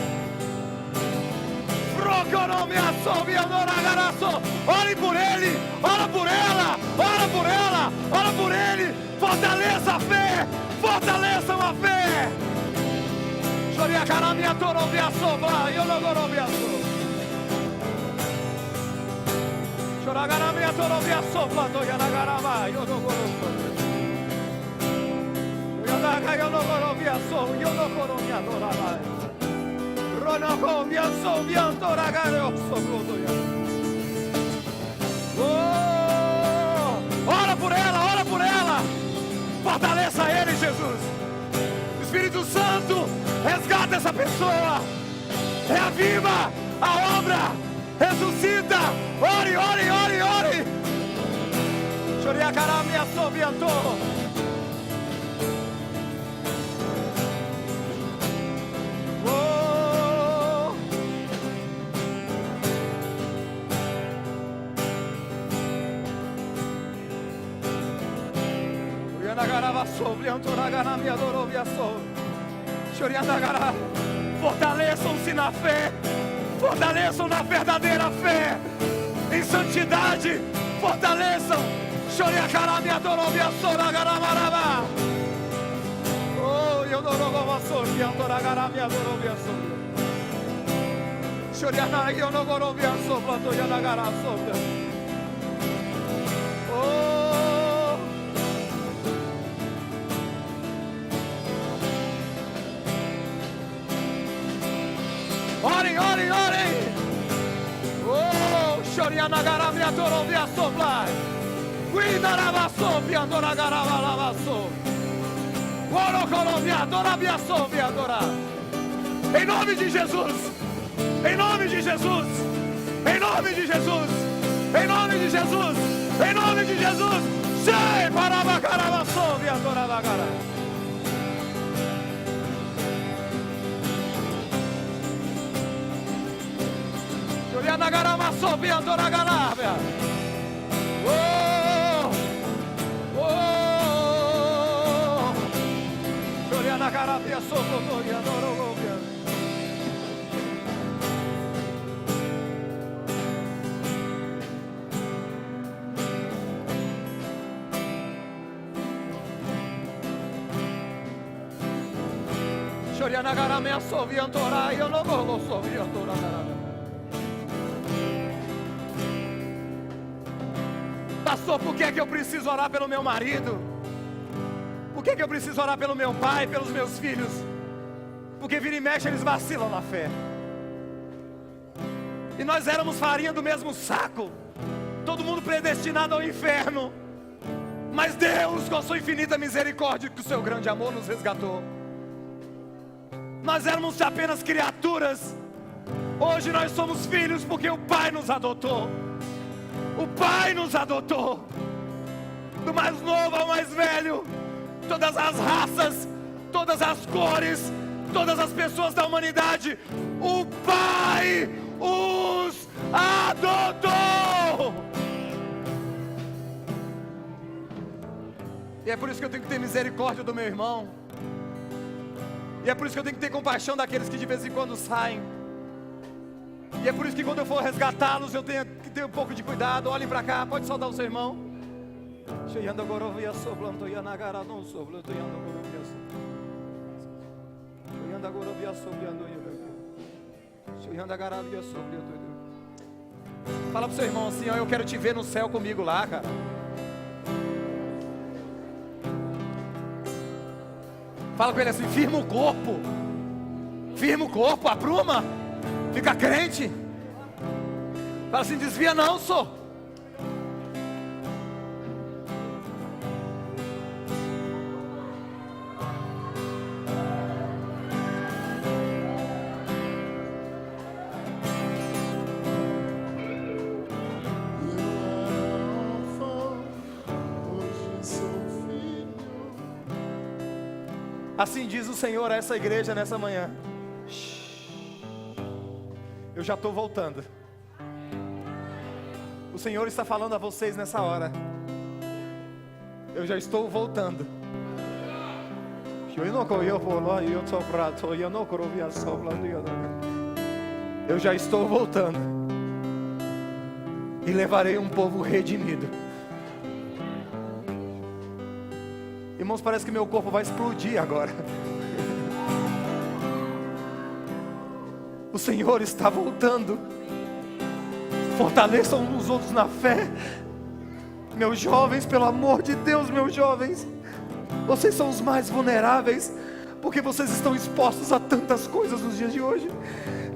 Io non mi assobia, tora garasso. Ore por ele, ora por ela, ora por ele. Fortaleça a fé, fortaleça a fé. Choria cara mi atoro via soba, io non go via soba. Ragarabia torobia soplando yanagaraba yo no goroso. Yanaga yo no gorobia so yo no gorobia doraba. Ronoco mia so mia toragare soplodo ya. Ora por ela. Fortaleça ele, Jesus. Espírito Santo, resgata essa pessoa. Reaviva a obra. Ressuscita, ore. Choria cara minha sobianto. Choriana garava sobianto ragana minha dorovia so. Choriana gara. Fortaleçam-se na fé. Fortaleçam na verdadeira fé, em santidade, fortaleçam. Choriacará minha dorovia sora garamaraba. Oh, eu dorogova sori, antoragará minha dorovia sora. Choriana eu não gorovia sopla, toyanagará sopla. Oh, orem. Oh, chorianagará minha dorovia sopla. Guidarava sopia, doragarava lavaço. Orocorovia, doravia sopia, adora. Em nome de Jesus. Em nome de Jesus. Em nome de Jesus. Em nome de Jesus. Em nome de Jesus. Sei para bacarava sopia, doravagara. Chorianagarava sopia, doragarava. Na carapia socotoria dorogovia. Choriana garamea soviantora, eu não vou soviantora. Pastor, por que é que eu preciso orar pelo meu marido? Por que eu preciso orar pelo meu pai, pelos meus filhos? Porque vira e mexe eles vacilam na fé. E nós éramos farinha do mesmo saco. Todo mundo predestinado ao inferno. Mas Deus, com sua infinita misericórdia, com o seu grande amor, nos resgatou. Nós éramos apenas criaturas. Hoje nós somos filhos porque o Pai nos adotou. O Pai nos adotou. Do mais novo ao mais velho. Todas as raças, todas as cores, todas as pessoas da humanidade, o Pai os adotou. E é por isso que eu tenho que ter misericórdia do meu irmão. E é por isso que eu tenho que ter compaixão daqueles que de vez em quando saem. E é por isso que quando eu for resgatá-los, eu tenho que ter um pouco de cuidado. Olhem para cá, pode saudar o seu irmão. Cheiando gorovia soblando yanagara não soblando yando gorovia cheiando gorovia soblando cheiando garavia soblando. Fala pro seu irmão assim, ó, eu quero te ver no céu comigo lá, cara. Fala com ele assim: firma o corpo. Firma o corpo, apruma. Fica crente. Fala assim: desvia não, sou. Assim diz o Senhor a essa igreja nessa manhã. Eu já estou voltando. O Senhor está falando a vocês nessa hora. Eu já estou voltando. Eu já estou voltando. E levarei um povo redimido. Irmãos, parece que meu corpo vai explodir agora. O Senhor está voltando. Fortaleçam uns nos outros na fé. Meus jovens, pelo amor de Deus, meus jovens, vocês são os mais vulneráveis, porque vocês estão expostos a tantas coisas nos dias de hoje.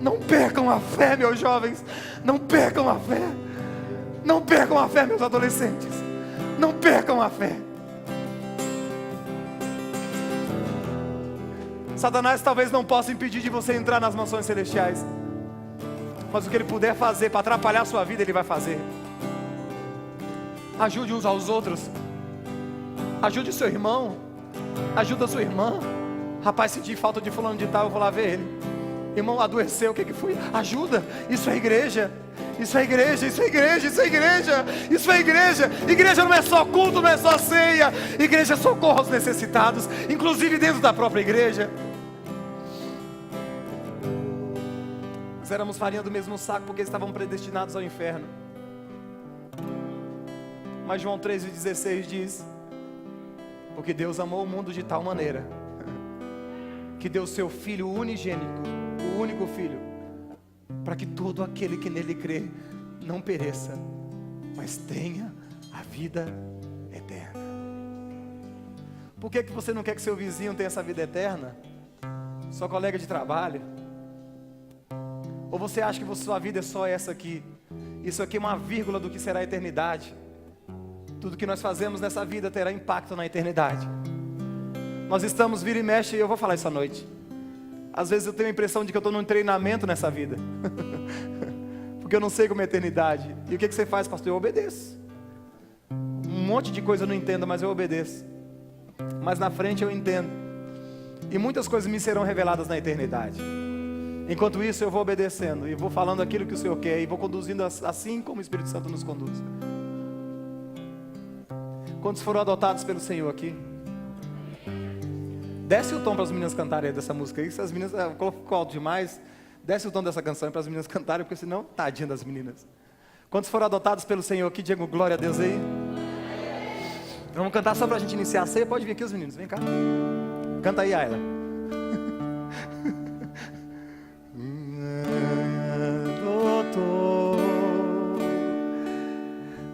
Não percam a fé, meus jovens. Não percam a fé. Não percam a fé, meus adolescentes. Não percam a fé. Satanás talvez não possa impedir de você entrar nas mansões celestiais, mas o que ele puder fazer para atrapalhar a sua vida, ele vai fazer. Ajude uns aos outros. Ajude seu irmão. Ajuda sua irmã. Rapaz, senti falta de fulano de tal, eu vou lá ver ele. Irmão, adoeceu, o que foi? Ajuda. Isso é igreja. Isso é igreja, isso é igreja, isso é igreja. Isso é igreja. Igreja não é só culto, não é só ceia. Igreja socorre aos necessitados, inclusive dentro da própria igreja. Nós éramos farinha do mesmo saco porque estavam predestinados ao inferno. Mas João 3,16 diz: porque Deus amou o mundo de tal maneira que deu seu Filho unigênito, o único Filho, para que todo aquele que nele crê não pereça, mas tenha a vida eterna. Por que você não quer que seu vizinho tenha essa vida eterna? Sua colega de trabalho? Ou você acha que sua vida é só essa aqui? Isso aqui é uma vírgula do que será a eternidade. Tudo que nós fazemos nessa vida terá impacto na eternidade. Nós estamos vira e mexe, e eu vou falar isso à noite. Às vezes eu tenho a impressão de que eu estou num treinamento nessa vida. Porque eu não sei como é a eternidade. E o que você faz, pastor? Eu obedeço. Um monte de coisa eu não entendo, mas eu obedeço. Mas na frente eu entendo. E muitas coisas me serão reveladas na eternidade. Enquanto isso eu vou obedecendo e vou falando aquilo que o Senhor quer, e vou conduzindo assim como o Espírito Santo nos conduz. Quantos foram adotados pelo Senhor aqui? Desce o tom para as meninas cantarem aí dessa música aí. Se as meninas ficou alto demais, desce o tom dessa canção para as meninas cantarem, porque senão, tadinha das meninas. Quantos foram adotados pelo Senhor aqui? Diego, glória a Deus aí. Vamos cantar só para a gente iniciar a ceia. Pode vir aqui os meninos, vem cá. Canta aí, Ayla.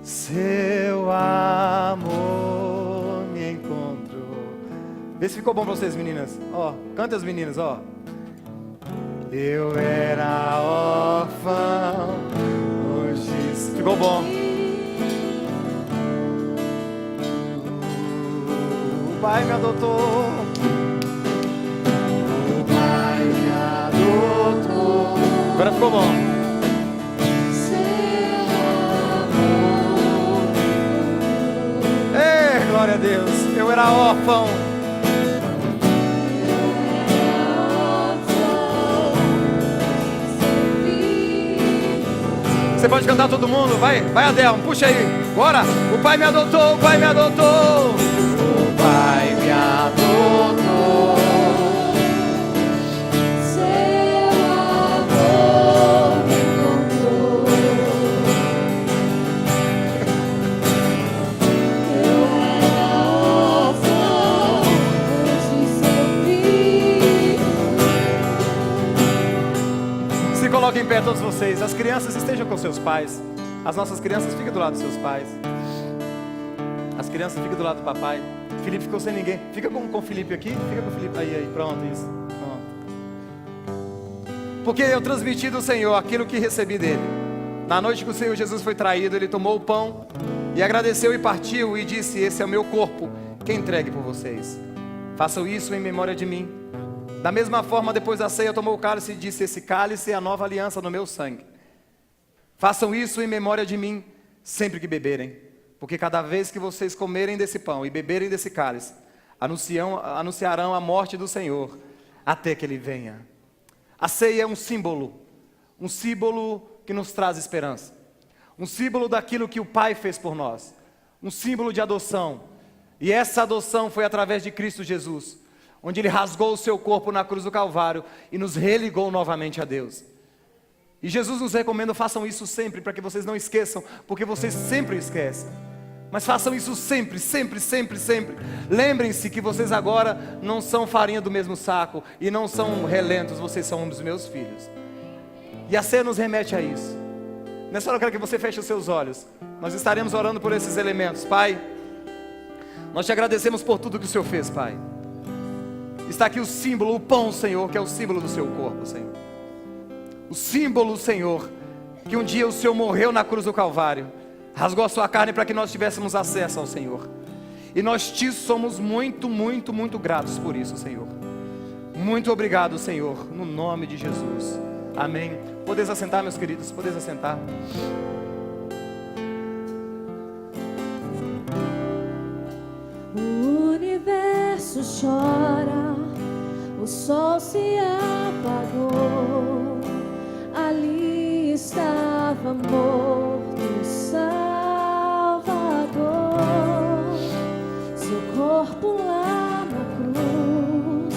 Seu amor me encontrou. Vê se ficou bom para vocês, meninas. Ó, canta as meninas, ó. Eu era órfão, hoje ficou bom. O Pai me adotou. O Pai me adotou. Agora ficou bom. Glória a Deus, eu era órfão. Você pode cantar todo mundo? Vai Adelmo, puxa aí, bora. O Pai me adotou, o Pai me adotou. O Pai me adotou. Seu amor me encontrou. Se coloquem em pé todos vocês. As crianças estejam com seus pais. As nossas crianças fiquem do lado dos seus pais. As As crianças ficam do lado do papai. Felipe ficou sem ninguém. Fica com o Felipe aqui. Fica com o Felipe. Aí, pronto, isso. Pronto. Porque eu transmiti do Senhor aquilo que recebi dele. Na noite que o Senhor Jesus foi traído, ele tomou o pão e agradeceu e partiu e disse: esse é o meu corpo, que entregue por vocês. Façam isso em memória de mim. Da mesma forma, depois da ceia, tomou o cálice e disse: esse cálice é a nova aliança no meu sangue. Façam isso em memória de mim, sempre que beberem. Porque cada vez que vocês comerem desse pão e beberem desse cálice, anunciarão a morte do Senhor, até que Ele venha. A ceia é um símbolo que nos traz esperança. Um símbolo daquilo que o Pai fez por nós. Um símbolo de adoção. E essa adoção foi através de Cristo Jesus, onde Ele rasgou o seu corpo na cruz do Calvário e nos religou novamente a Deus. E Jesus nos recomenda: façam isso sempre, para que vocês não esqueçam, porque vocês sempre esquecem. Mas façam isso sempre, sempre, sempre, sempre. Lembrem-se que vocês agora não são farinha do mesmo saco e não são relentos, vocês são um dos meus filhos. E a ceia nos remete a isso. Nessa hora eu quero que você feche os seus olhos. Nós estaremos orando por esses elementos. Pai, nós te agradecemos por tudo que o Senhor fez, Pai. Está aqui o símbolo, o pão, Senhor, que é o símbolo do seu corpo, Senhor. O símbolo, Senhor, que um dia o Senhor morreu na cruz do Calvário, rasgou a sua carne para que nós tivéssemos acesso ao Senhor. E nós te somos muito, muito, muito gratos por isso, Senhor. Muito obrigado, Senhor, no nome de Jesus. Amém. Podeis assentar, meus queridos, podeis assentar. O universo chora, o sol se apagou. Ali estava morto o Salvador. Seu corpo lá na cruz,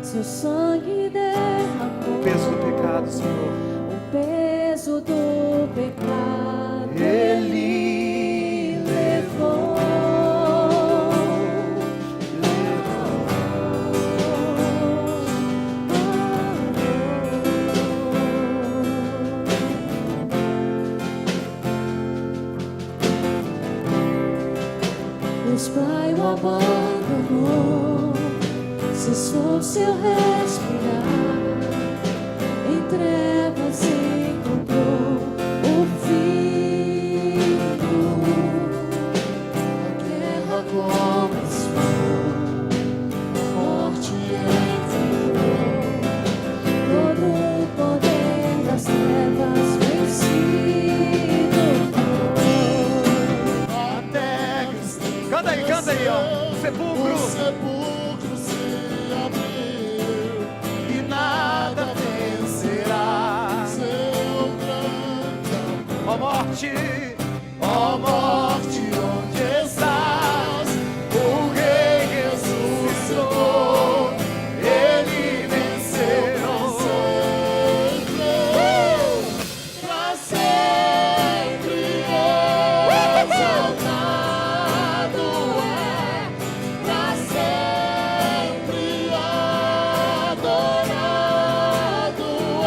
seu sangue derramou. O peso do pecado, Senhor. O peso do pecado Ele levou. Deus Pai o abandonou, cessou seu respirar, em trevas encontrou o Filho. A guerra começou, a morte entrou, todo o poder das trevas vencido foi. Canta aí, ó. O sepulcro se abriu e nada vencerá. seu grande amor. Ó morte, Ó morte, onde estás? O Rei ressuscitou, Ele venceu pra sempre exaltado é, pra sempre adorado é,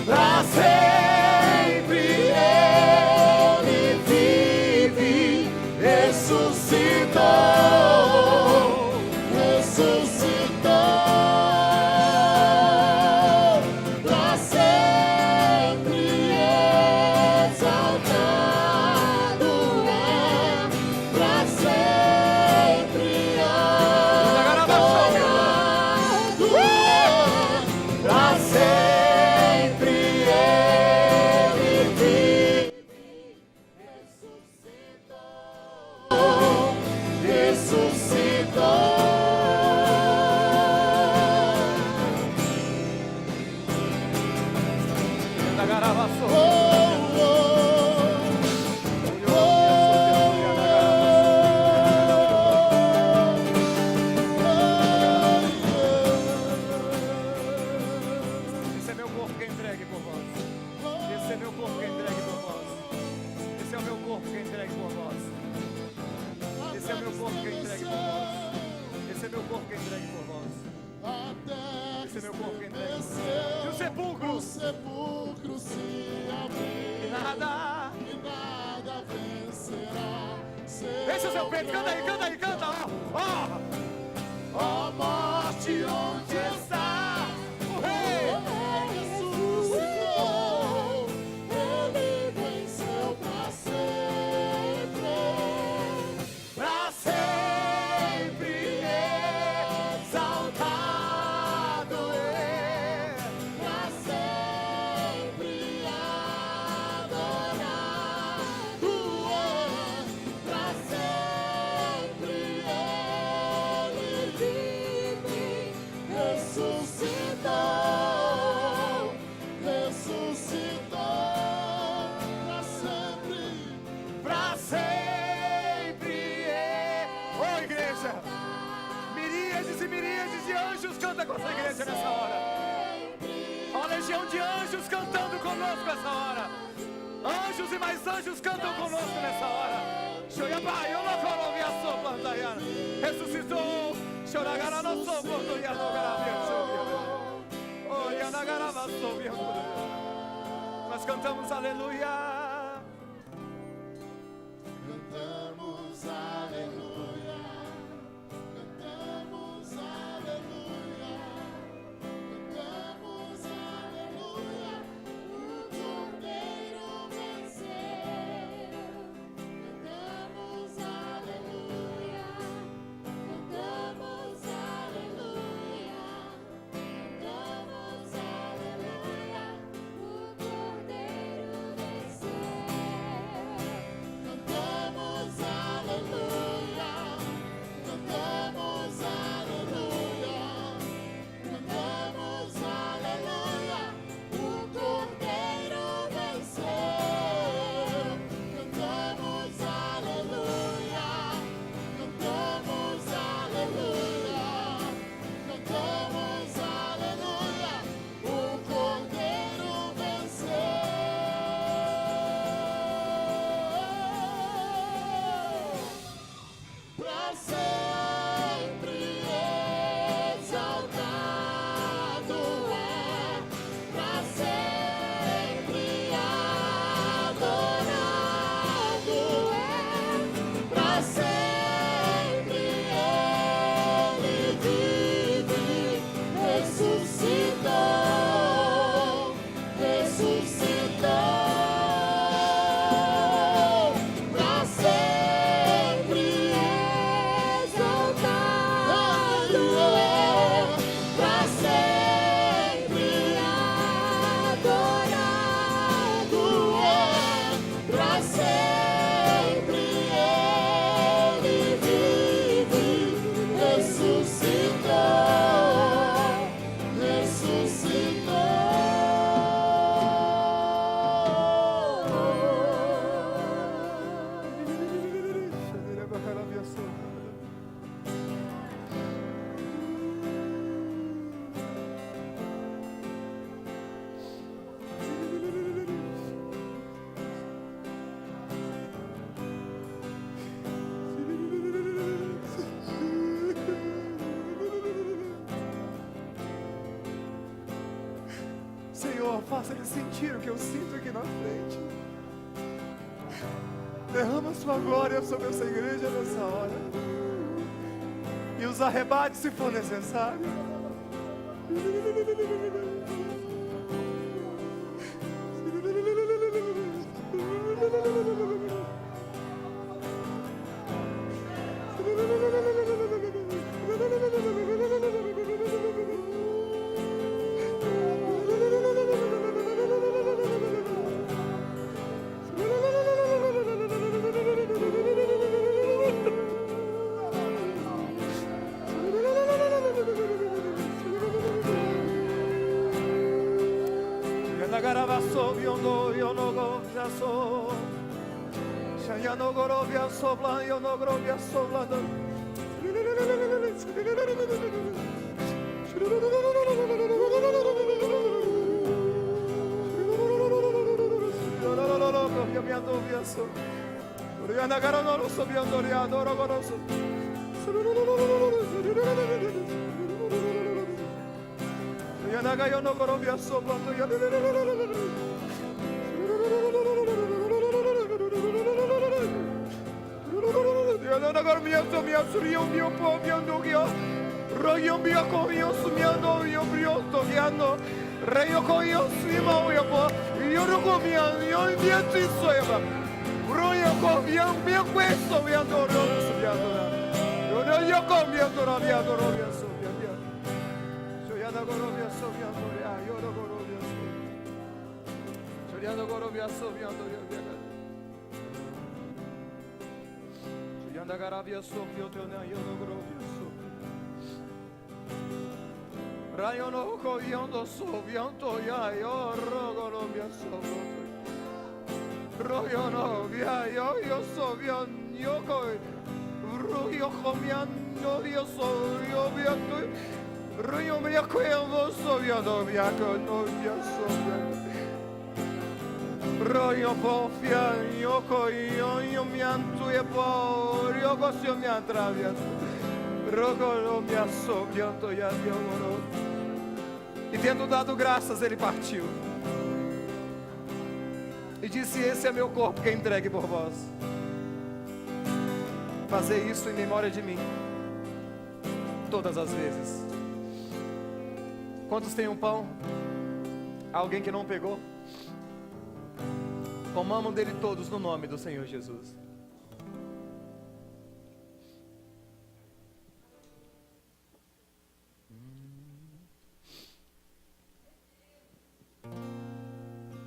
pra sempre Enche o seu peito, canta aí, canta aí, canta. Ó morte, onde está? O rei. Ressuscitou, ele venceu pra sempre. Pra sempre exaltado é. Pra sempre adorado é. Pra sempre ele vive. Ressuscitou, ressuscitou. Pra sempre Ô igreja, miríades e miríades de anjos canta com essa igreja nessa hora. Ó legião de anjos cantando conosco nessa hora. Anjos e mais anjos cantam conosco nessa hora. Ressuscitou. Nós cantamos aleluia. cantamos aleluia, cantamos aleluia, cantamos aleluia, o Cordeiro venceu. Cantamos aleluia, cantamos aleluia, cantamos aleluia, o Cordeiro venceu. Cantamos aleluia, cantamos aleluia, cantamos aleluia, o Cordeiro venceu. Cantamos aleluia, cantamos aleluia, cantamos aleluia, o Cordeiro venceu. Pra sempre exaltado é, pra sempre adorado é, pra sempre ele vive, ressuscitou, ressuscitou. Pra sempre exaltado é, pra sempre adorado é, pra sempre ele vive, ressuscitou, Senhor, faça ele sentir o que eu sinto aqui na frente. Derrama a sua glória sobre essa igreja nessa hora. E os arrebate se for necessário. minha somia surio mio po miando gyo. Royo mio coio sumiando io brio togiano. Reyo coio sima io po. Io rugo mia io mia tisoeva. Royo coio mio questo mi adoro sumiando. Io comiendo la mia adoro mia somia. Soyana gorobia somiando io gorobia. Soyana gorobia somiando io. Soyana garabia somio tona io gorobia. Rayo no coyondo sovianto ya yo rogolo mia sovianto. Royo no via yo sovian yo coi. Royo comiando yo sovianto. Royo mia coyondo sovianto via con no via sovianto. Royo pofia yo coyo mianto e po yo cosio mi attraviato. Rogolo mia sovianto ya dio moro. E tendo dado graças, ele partiu. E disse: esse é meu corpo que é entregue por vós. Fazer isso em memória de mim, todas as vezes. Quantos têm um pão? Alguém que não pegou? Comamos dele todos no nome do Senhor Jesus.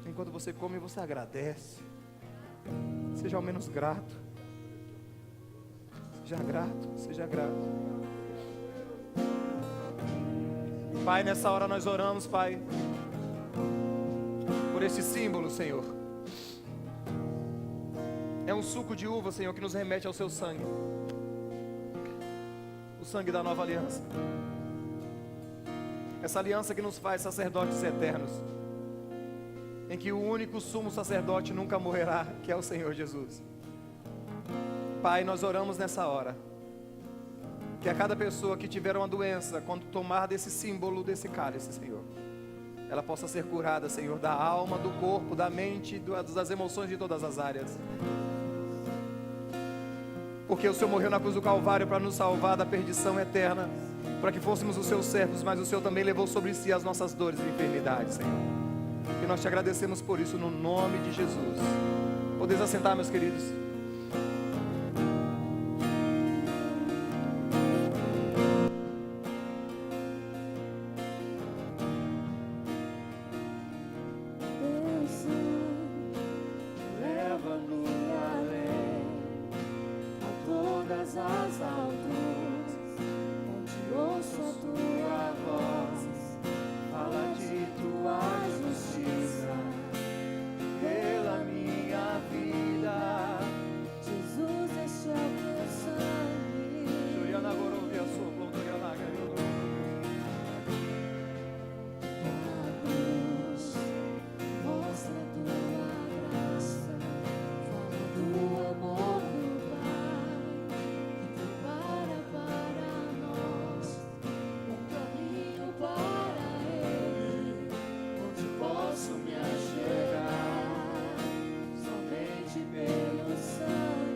Enquanto você come, você agradece. Seja ao menos grato. Seja grato, seja grato. Pai, nessa hora nós oramos, Pai, por este símbolo, Senhor. É um suco de uva, Senhor, que nos remete ao seu sangue. O sangue da nova aliança. Essa aliança que nos faz sacerdotes eternos, em que o único sumo sacerdote nunca morrerá, que é o Senhor Jesus. Pai, nós oramos nessa hora, que a cada pessoa que tiver uma doença, quando tomar desse símbolo, desse cálice, Senhor, ela possa ser curada, Senhor, da alma, do corpo, da mente, das emoções, de todas as áreas. Porque o Senhor morreu na cruz do Calvário para nos salvar da perdição eterna, para que fôssemos os seus servos, mas o Senhor também levou sobre si as nossas dores e enfermidades, Senhor. E nós te agradecemos por isso no nome de Jesus. Podeis assentar, meus queridos. Deus leva-me além a todas as alturas, onde ouço a tua voz, fala de tua justiça pela minha vida. Jesus, este é o teu sangue. Juliana Gorovia soplou, Doriana Garoto. A cruz mostra a tua graça, fala do amor do Pai, que prepara para nós um caminho para Ele, onde posso me achegar somente pelo sangue.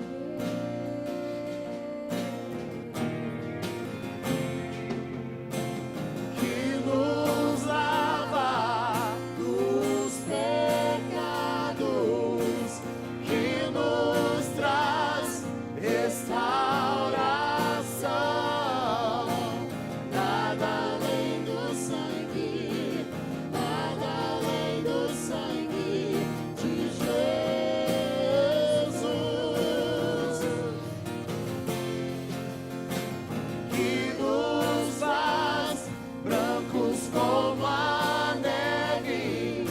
Que nos lava dos pecados, que nos traz restauração. Nada além do sangue, nada além do sangue de Jesus. Que nos faz brancos como a neve,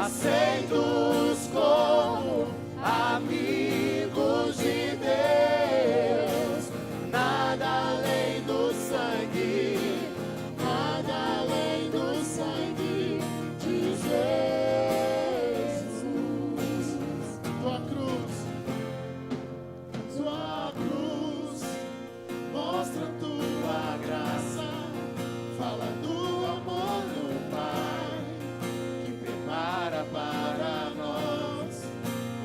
aceitos como amigos de Deus. Nada além do sangue, nada além do sangue de Jesus. Tua cruz mostra a tua graça, fala do amor do Pai, que prepara para nós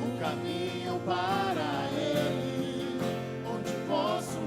um caminho para Ele, onde posso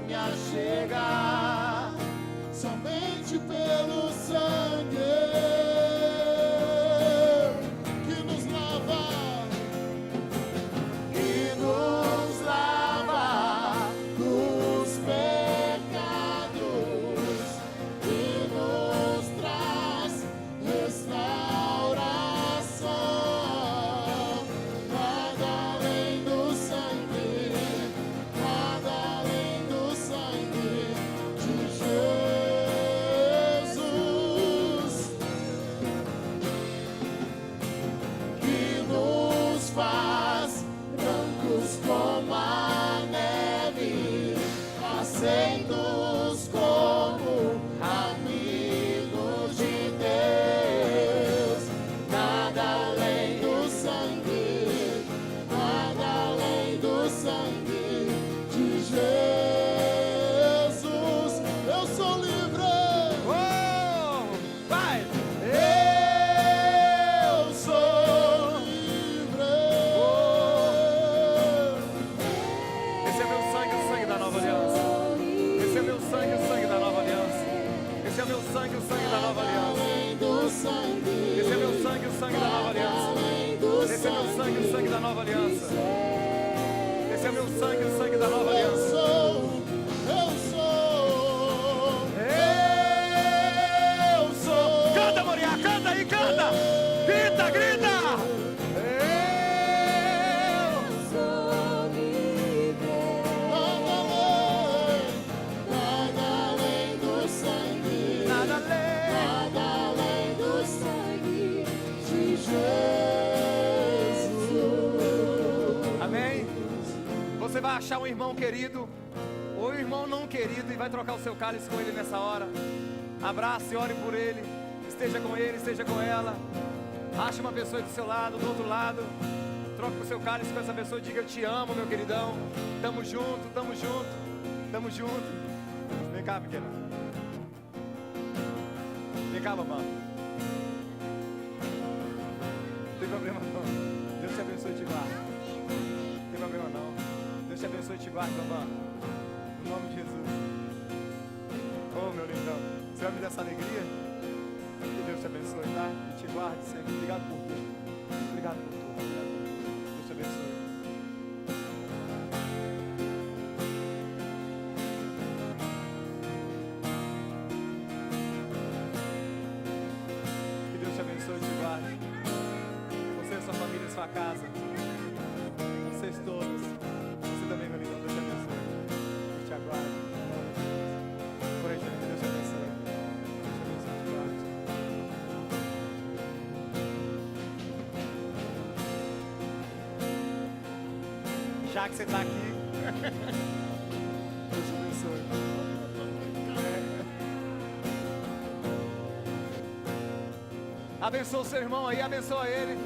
Você vai achar um irmão querido ou um irmão não querido e vai trocar o seu cálice com ele nessa hora. Abrace, ore por ele, esteja com ele, esteja com ela. Ache uma pessoa do seu lado, do outro lado. Troque o seu cálice com essa pessoa e diga: eu te amo, meu queridão. Tamo junto, tamo junto, tamo junto. Vem cá, pequena. Vem cá, babá. Não tem problema não. Deus te abençoe e te guarde. Não tem problema não. Deus te abençoe e te guarde, babá. No nome de Jesus. Oh, meu lindão. Você vai me dar essa alegria? Que Deus te abençoe, tá? E te guarde sempre. Obrigado por tudo. Obrigado por tudo. Obrigado por tudo. Deus te abençoe. Que Deus te abençoe e te guarde. Você, sua família, sua casa. Vocês todos. Você também, meu lindão. Deus te abençoe. Deus te aguarde. Por aí, gente. Deus te abençoe. Deus te abençoe e te guarde. Já que você está aqui, Deus te abençoe. Abençoa o seu irmão aí, abençoa ele.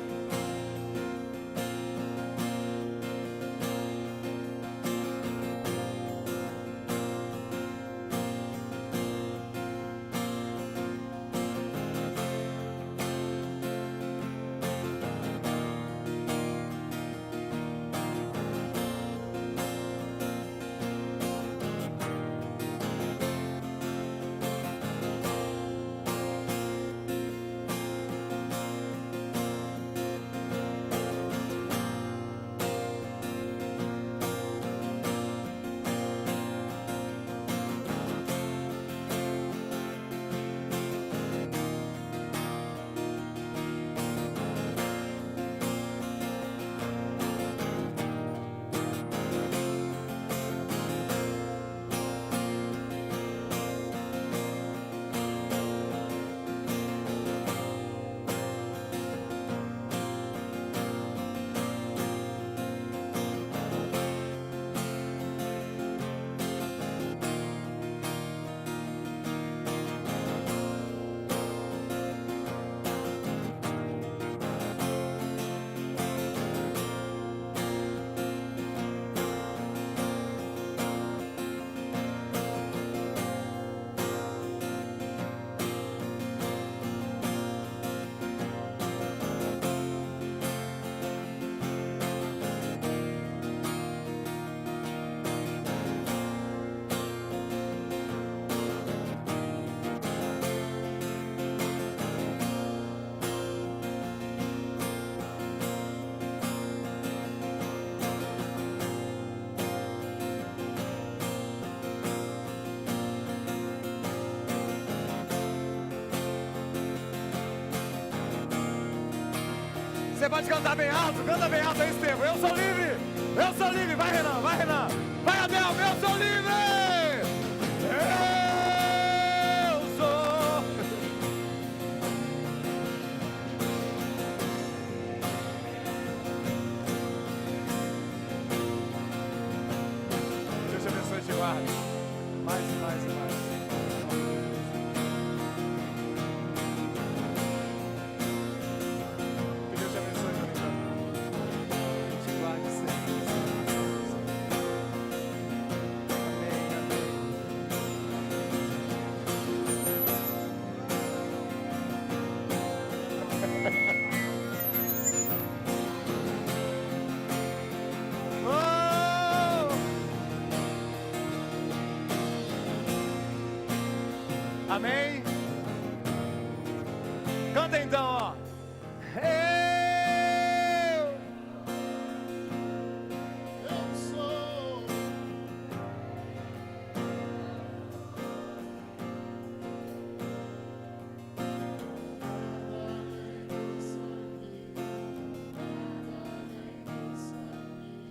Você pode cantar bem alto, canta bem alto aí, Estevão. Eu sou livre, vai Renan, vai Abel, eu sou livre, eu sou. Deus te abençoe e te guarde, mais e mais e mais. Amém? Canta então, ó. Eu sou.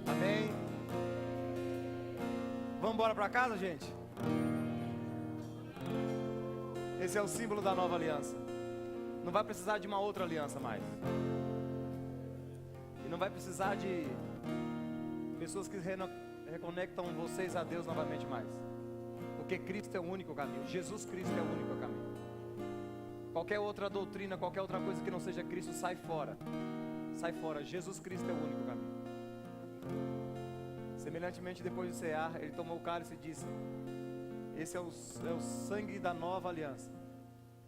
Amém? Vamos embora para casa, gente? Esse é o símbolo da nova aliança. Não vai precisar de uma outra aliança mais. E não vai precisar de pessoas que reconectam vocês a Deus novamente mais. Porque Cristo é o único caminho. Jesus Cristo é o único caminho. Qualquer outra doutrina, qualquer outra coisa que não seja Cristo, sai fora. Sai fora. Jesus Cristo é o único caminho. Semelhantemente, depois de cear, ele tomou o cálice e disse: esse é o sangue da nova aliança.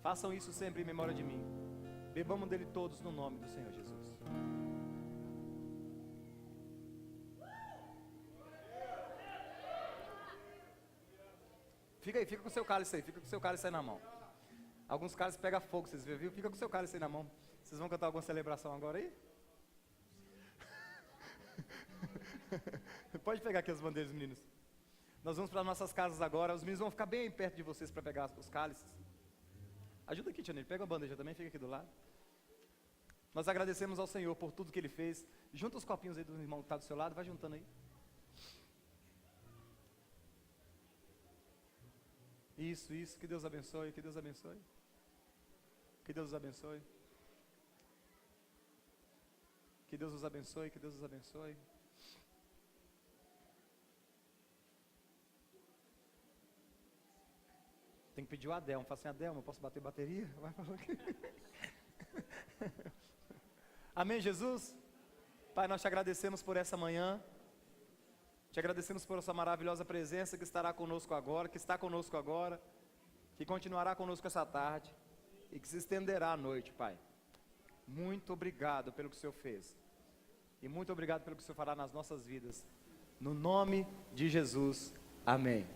Façam isso sempre em memória de mim. Bebamos dele todos no nome do Senhor Jesus. Fica aí, fica com o seu cálice aí, fica com o seu cálice aí na mão. Alguns cálices pegam fogo, vocês viram? Fica com o seu cálice aí na mão. Vocês vão cantar alguma celebração agora aí? Pode pegar aqui as bandeiras, meninos. Nós vamos para nossas casas agora. Os meninos vão ficar bem perto de vocês para pegar os cálices. Ajuda aqui, Tia Nele. Pega a bandeja também, fica aqui do lado. Nós agradecemos ao Senhor por tudo que Ele fez. Junta os copinhos aí do irmão que está do seu lado. Vai juntando aí. Isso. Que Deus abençoe, que Deus abençoe. Que Deus os abençoe. Que Deus os abençoe, que Deus os abençoe. Tem que pedir o Adelmo. Fala assim: Adelmo, eu posso bater bateria? Vai falar aqui. Amém, Jesus? Pai, nós te agradecemos por essa manhã. Te agradecemos por essa maravilhosa presença que estará conosco agora, que está conosco agora, que continuará conosco essa tarde e que se estenderá à noite, Pai. Muito obrigado pelo que o Senhor fez. E muito obrigado pelo que o Senhor fará nas nossas vidas. No nome de Jesus. Amém.